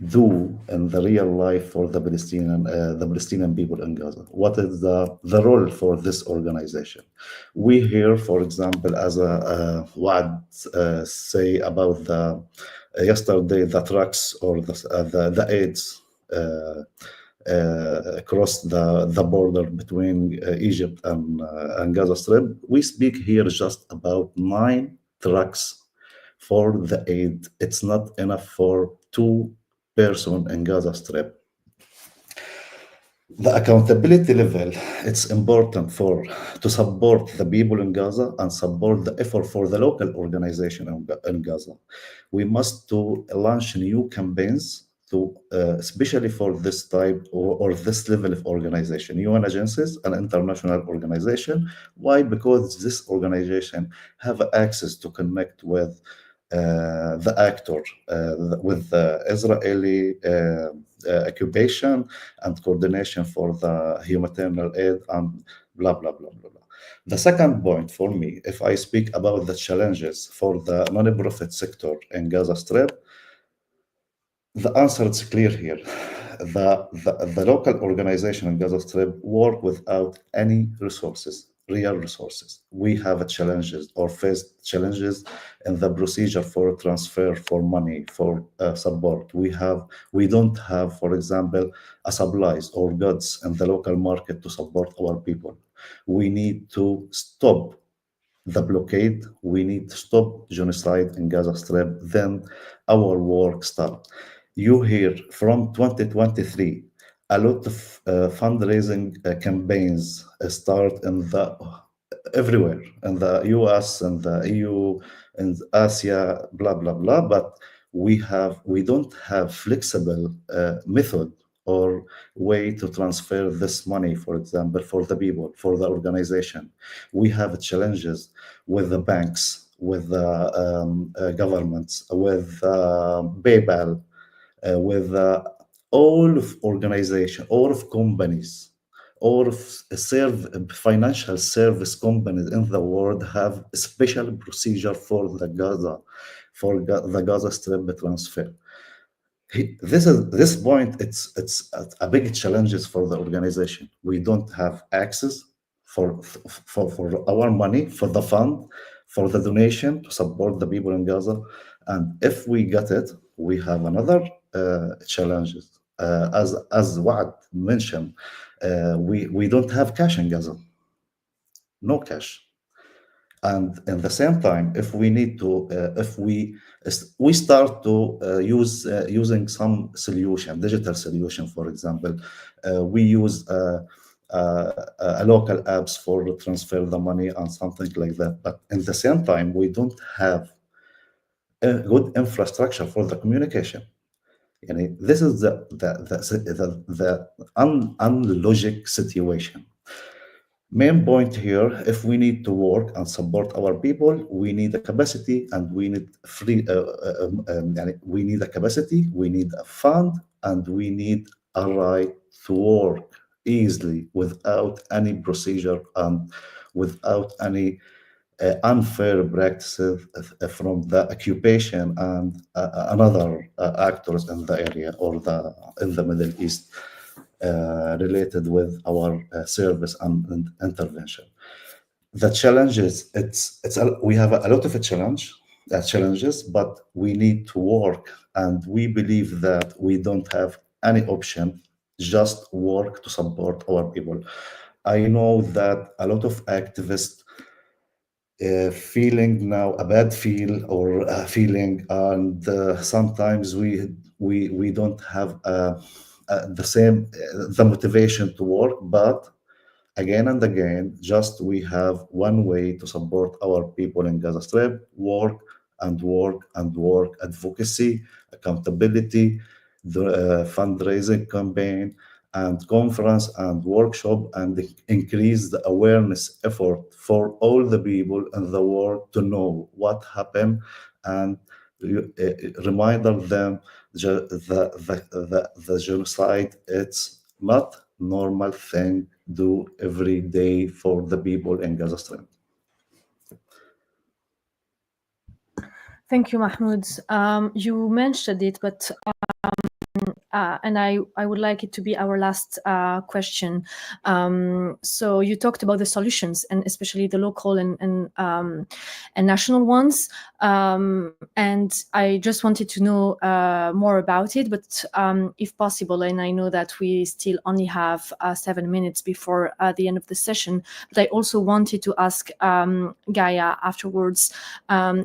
do in the real life for the Palestinian people in Gaza? What is the role for this organization? We hear, for example, as Wad say about the yesterday, the trucks or the aids across the border between Egypt and Gaza Strip. We speak here just about 9 trucks for the aid. It's not enough for 2 person in Gaza Strip. The accountability level, it's important to support the people in Gaza and support the effort for the local organization in Gaza. We must to launch new campaigns to especially for this type or this level of organization, UN agencies and international organization. Why? Because this organization have access to connect with the actor, with the Israeli occupation and coordination for the humanitarian aid and blah, blah, blah, blah, blah. The second point for me, if I speak about the challenges for the non-profit sector in Gaza Strip, the answer is clear here. The local organization in Gaza Strip work without any resources, real resources. We have challenges or faced challenges in the procedure for transfer for money, for support. We don't have, for example, a supplies or goods in the local market to support our people. We need to stop the blockade. We need to stop genocide in Gaza Strip. Then our work starts. You hear from 2023, a lot of fundraising campaigns start everywhere, in the US and the EU and Asia, blah, blah, blah. But we don't have flexible method or way to transfer this money, for example, for the people, for the organization. We have challenges with the banks, with the governments, with PayPal, with all of organization, all of companies, all of financial service companies in the world have a special procedure for the Gaza Strip transfer. This point, it's a big challenges for the organization. We don't have access for our money, for the fund, for the donation to support the people in Gaza. And if we get it, we have another challenges. As Wa'ad mentioned, we don't have cash in Gaza, no cash. And at the same time, if we need to, if we start to using some solution, digital solution, for example, we use a local apps for transfer the money and something like that. But at the same time, we don't have a good infrastructure for the communication. And this is the unlogic situation. Main point here, if we need to work and support our people, we need a capacity and we need we need a capacity, we need a fund, and we need a right to work easily without any procedure and without any unfair practices from the occupation and another actors in the area or in the Middle East related with our service and intervention. The challenges, we have a lot of challenges, but we need to work, and we believe that we don't have any option, just work to support our people. I know that a lot of activists feeling now a bad feel or feeling, and sometimes we don't have the motivation to work, but again and again, just we have one way to support our people in Gaza Strip: work and work and work, advocacy, accountability, the fundraising campaign, and conference and workshop, and increase the awareness effort for all the people in the world to know what happened, and remind them the genocide, it's not normal thing do every day for the people in Gaza Strip. Thank you, Mahmoud. You mentioned it, but and I would like it to be our last question. So you talked about the solutions, and especially the local and national ones. And I just wanted to know more about it, but if possible, and I know that we still only have 7 minutes before the end of the session, but I also wanted to ask Gaia afterwards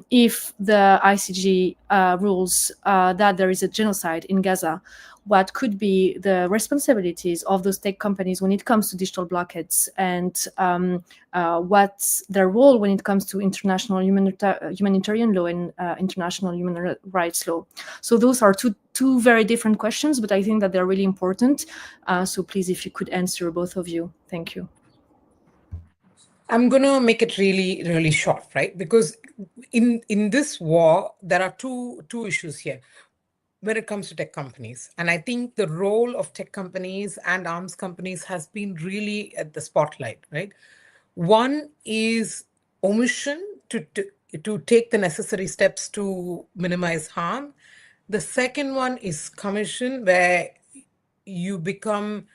if the ICJ rules that there is a genocide in Gaza, what could be the responsibilities of those tech companies when it comes to digital blockades, and what's their role when it comes to international humanitarian law and international human rights law. So those are two very different questions, but I think that they're really important. So please, if you could answer, both of you. Thank you. I'm going to make it really, really short, right? Because in this war, there are two issues here when it comes to tech companies. And I think the role of tech companies and arms companies has been really at the spotlight, right? One is omission to take the necessary steps to minimize harm. The second one is commission, where you become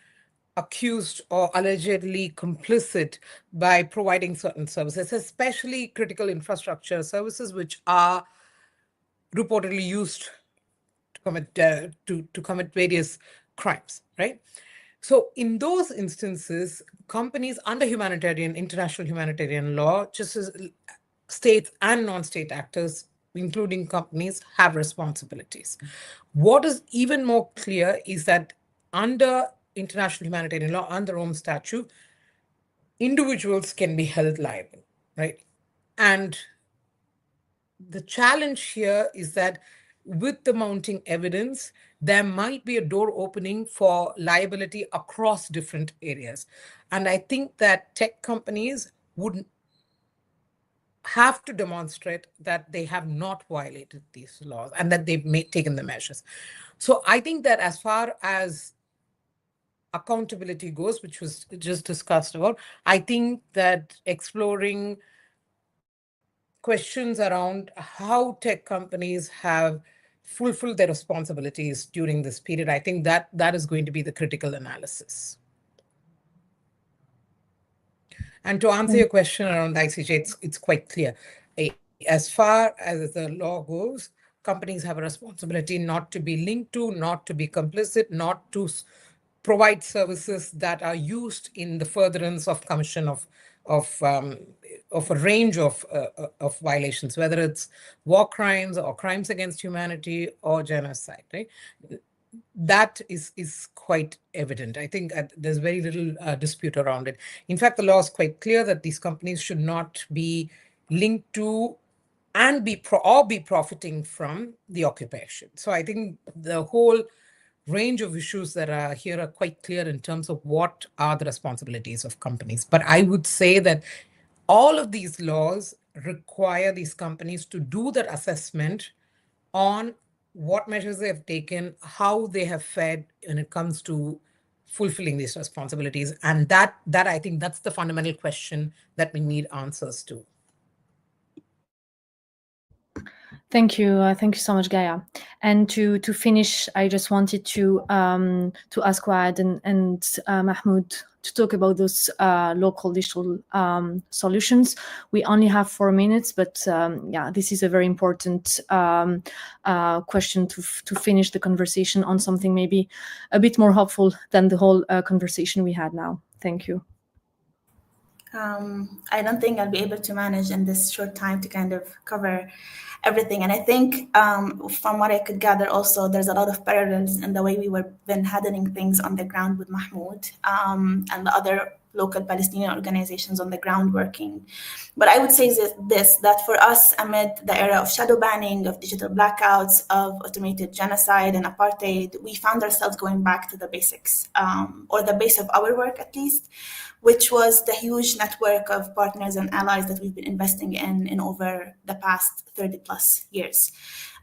accused or allegedly complicit by providing certain services, especially critical infrastructure services, which are reportedly used to commit various crimes, right? So in those instances, companies under international humanitarian law, just as states and non-state actors, including companies, have responsibilities. What is even more clear is that under international humanitarian law, under Rome Statute, individuals can be held liable, right? And the challenge here is that with the mounting evidence, there might be a door opening for liability across different areas. And I think that tech companies would have to demonstrate that they have not violated these laws and that they've taken the measures. So I think that as far as accountability goes, which was just discussed about, I think that exploring questions around how tech companies have fulfilled their responsibilities during this period, I think that is going to be the critical analysis. And to answer your question around ICJ, it's quite clear. As far as the law goes, companies have a responsibility not to be linked to, not to be complicit, not to provide services that are used in the furtherance of commission of a range of violations, whether it's war crimes or crimes against humanity or genocide, right? That is quite evident. I think there's very little dispute around it. In fact, the law is quite clear that these companies should not be linked to and be profiting from the occupation. So I think the whole range of issues that are here are quite clear in terms of what are the responsibilities of companies. But I would say that all of these laws require these companies to do that assessment on what measures they have taken, how they have fared when it comes to fulfilling these responsibilities. And that I think that's the fundamental question that we need answers to. Thank you so much, Gaia. And to finish, I just wanted to ask Waad and Mahmoud to talk about those local digital solutions. We only have 4 minutes, but yeah, this is a very important question to finish the conversation on something maybe a bit more hopeful than the whole conversation we had now. Thank you. I don't think I'll be able to manage in this short time to kind of cover everything. And I think from what I could gather also, there's a lot of parallels in the way we were been handling things on the ground with Mahmoud and the other local Palestinian organizations on the ground working. But I would say that for us, amid the era of shadow banning, of digital blackouts, of automated genocide and apartheid, we found ourselves going back to the basics, or the base of our work at least, which was the huge network of partners and allies that we've been investing in over the past 30 plus years.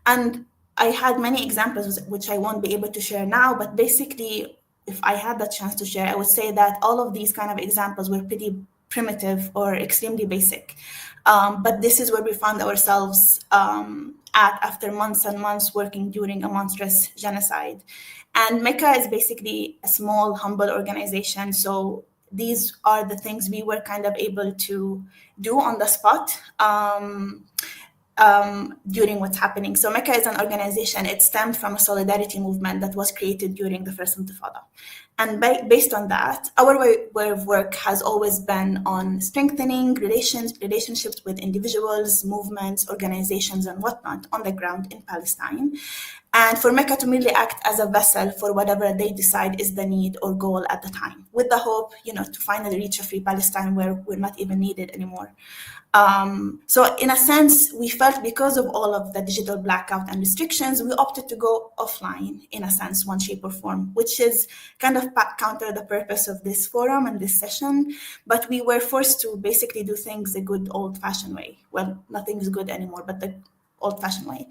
And I had many examples, which I won't be able to share now, but basically if I had the chance to share, I would say that all of these kind of examples were pretty primitive or extremely basic. But this is where we found ourselves after months and months working during a monstrous genocide. And Mecca is basically a small, humble organization. So these are the things we were kind of able to do on the spot during what's happening. So Mecca is an organization. It stemmed from a solidarity movement that was created during the First Intifada. And based on that, our way of work has always been on strengthening relationships with individuals, movements, organizations, and whatnot on the ground in Palestine. And for Mecca to merely act as a vessel for whatever they decide is the need or goal at the time, with the hope, to finally reach a free Palestine where we're not even needed anymore. So in a sense, we felt because of all of the digital blackout and restrictions, we opted to go offline in a sense, one shape or form, which is kind of counter the purpose of this forum and this session. But we were forced to basically do things the good old-fashioned way. Well, nothing is good anymore, but the old-fashioned way.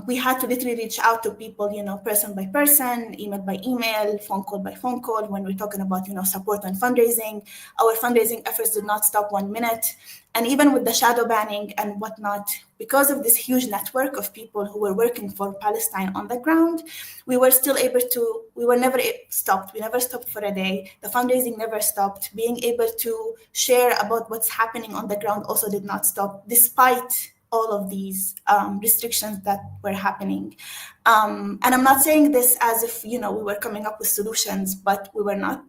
We had to literally reach out to people, person by person, email by email, phone call by phone call. When we're talking about, support and fundraising, our fundraising efforts did not stop 1 minute. And even with the shadow banning and whatnot, because of this huge network of people who were working for Palestine on the ground, we were still able to, we were never stopped. We never stopped for a day. The fundraising never stopped. Being able to share about what's happening on the ground also did not stop, despite all of these restrictions that were happening. And I'm not saying this as if, we were coming up with solutions, but we were not.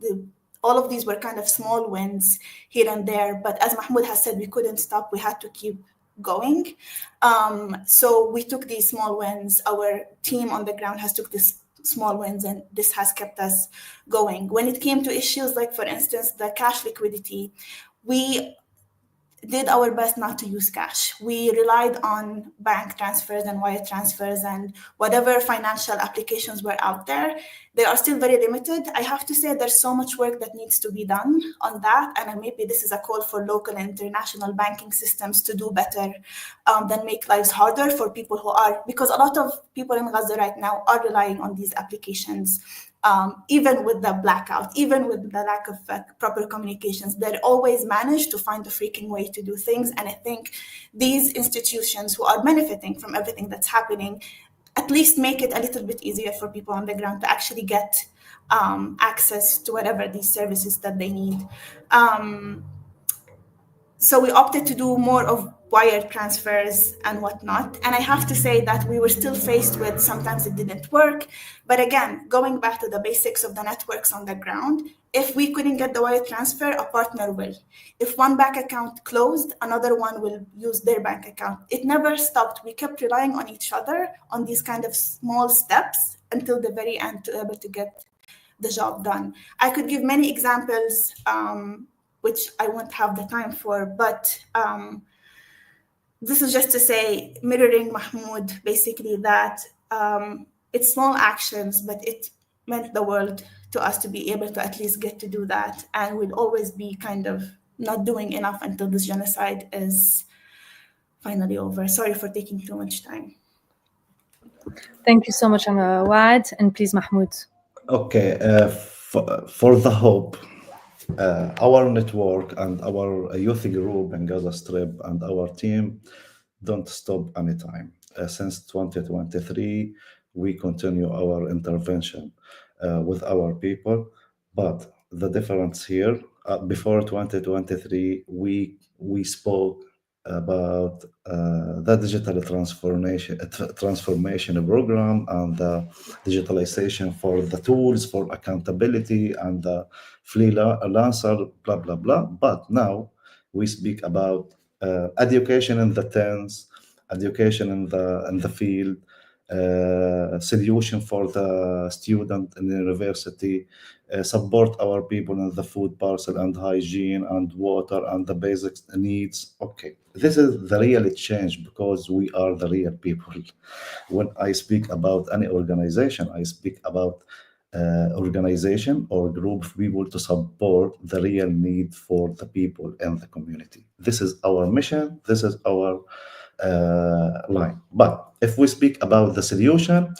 All of these were kind of small wins here and there. But as Mahmoud has said, we couldn't stop. We had to keep going. So we took these small wins. Our team on the ground has took these small wins, and this has kept us going. When it came to issues like, for instance, the cash liquidity, we did our best not to use cash. We relied on bank transfers and wire transfers and whatever financial applications were out there. They are still very limited. I have to say there's so much work that needs to be done on that. And maybe this is a call for local and international banking systems to do better than make lives harder for people who are, because a lot of people in Gaza right now are relying on these applications. Even with the blackout, even with the lack of proper communications, they always manage to find a freaking way to do things. And I think these institutions who are benefiting from everything that's happening, at least make it a little bit easier for people on the ground to actually get access to whatever these services that they need. So we opted to do more of wire transfers and whatnot. And I have to say that we were still faced with, sometimes it didn't work. But again, going back to the basics of the networks on the ground, if we couldn't get the wire transfer, a partner will. If one bank account closed, another one will use their bank account. It never stopped. We kept relying on each other on these kind of small steps until the very end to be able to get the job done. I could give many examples, which I won't have the time for, but this is just to say, mirroring Mahmoud, basically that it's small actions, but it meant the world to us to be able to at least get to do that. And we'll always be kind of not doing enough until this genocide is finally over. Sorry for taking too much time. Thank you so much, Wad, and please, Mahmoud. Okay, for the hope, our network and our youth group in Gaza Strip and our team don't stop anytime. Since 2023, we continue our intervention with our people. But the difference here, before 2023, we spoke about the digital transformation program and the digitalization for the tools for accountability and the freelancer, blah, blah, blah. But now we speak about education in the tents, education in the field, solution for the student in the university, support our people in the food parcel and hygiene and water and the basic needs. Okay, this is the real change because we are the real people. When I speak about any organization, I speak about organization or group of people to support the real need for the people in the community. This is our mission. This is our line. But if we speak about the solution,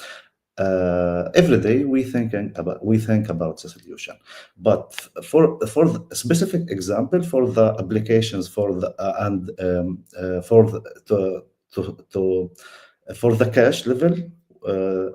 every day we think about the solution. But for the specific example, for the applications for the for the cash level,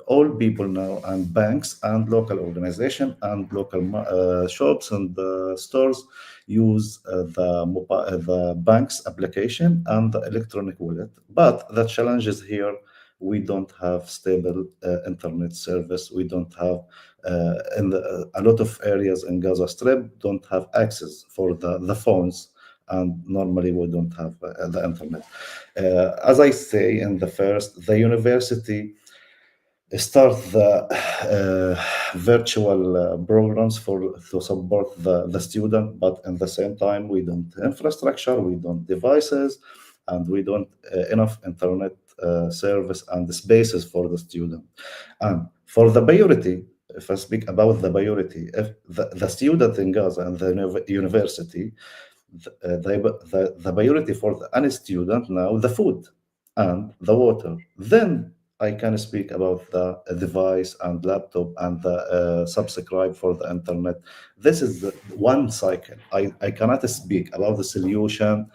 all people now, and banks and local organization and local shops and stores use the bank's application and the electronic wallet. But the challenge is here, we don't have stable internet service. We don't have a lot of areas in Gaza Strip don't have access for the phones, and normally we don't have the internet. As I say in the first, the university start the virtual programs to support the student, but at the same time we don't infrastructure, we don't devices, and we don't enough internet service and spaces for the student. And for the priority, if I speak about the priority, if the student in Gaza and the university, the priority for any student now, the food and the water, then I can speak about the device and laptop and the subscribe for the internet. This is the one cycle. I cannot speak about the solution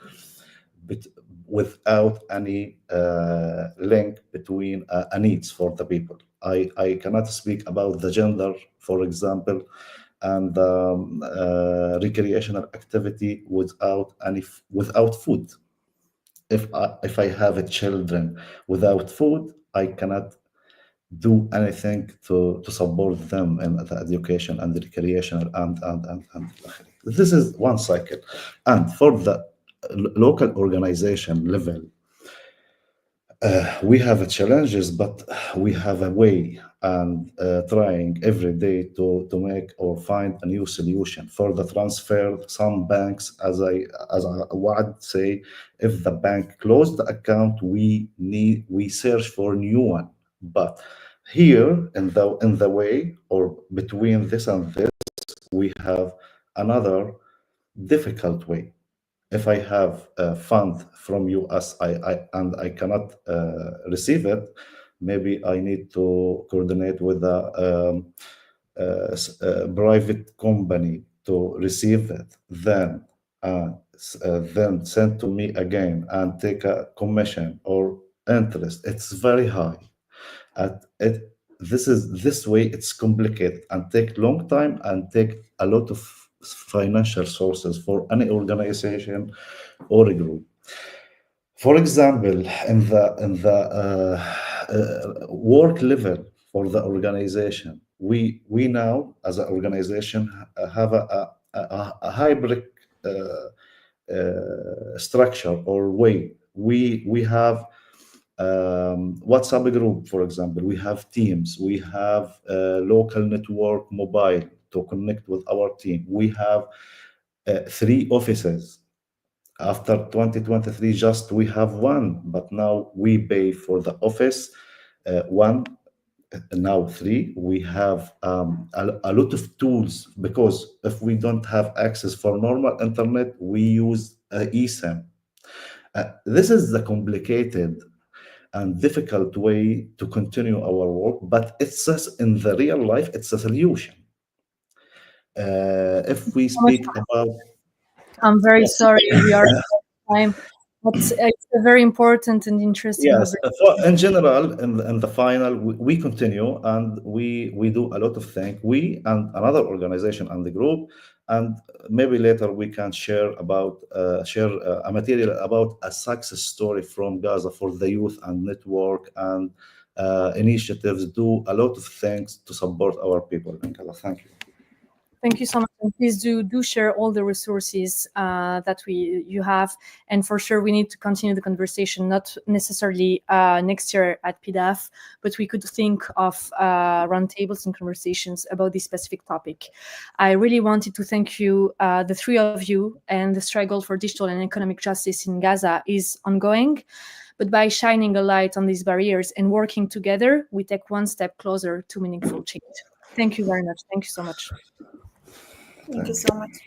without any link between needs for the people. I cannot speak about the gender, for example, and recreational activity without food. If I have a children without food, I cannot do anything to support them in the education and the recreational and this is one cycle. And for the local organization level, we have challenges, but we have a way and trying every day to make or find a new solution for the transfer. Some banks, as I would say, if the bank closed the account, we search for a new one. But here in the way or between this and this, we have another difficult way. If I have a fund from US and I cannot receive it, maybe I need to coordinate with a private company to receive it, then send to me again and take a commission or interest. It's very high. This way it's complicated and take long time and take a lot of financial sources for any organization or a group. For example, in the work level for the organization, we now as an organization have a hybrid structure or way. We have WhatsApp group, for example. We have teams. We have local network mobile to connect with our team. We have 3 offices. After 2023, just we have 1, but now we pay for the office 1, now 3. We have a lot of tools, because if we don't have access for normal internet, we use eSIM. This is the complicated and difficult way to continue our work, but it's just in the real life, it's a solution. If we speak about, I'm very sorry, we are out of time, but it's a very important and interesting. yes, in general, in the final, we continue and we do a lot of things. We and another organization and the group, and maybe later we can share a material about a success story from Gaza for the youth and network and initiatives. Do a lot of things to support our people in Gaza. Thank you. Thank you so much, and please do share all the resources that you have. And for sure, we need to continue the conversation, not necessarily next year at Pdaf, but we could think of roundtables and conversations about this specific topic. I really wanted to thank you, the 3 of you, and the struggle for digital and economic justice in Gaza is ongoing. But by shining a light on these barriers and working together, we take one step closer to meaningful change. Thank you very much. Thank you so much. Thank you so much.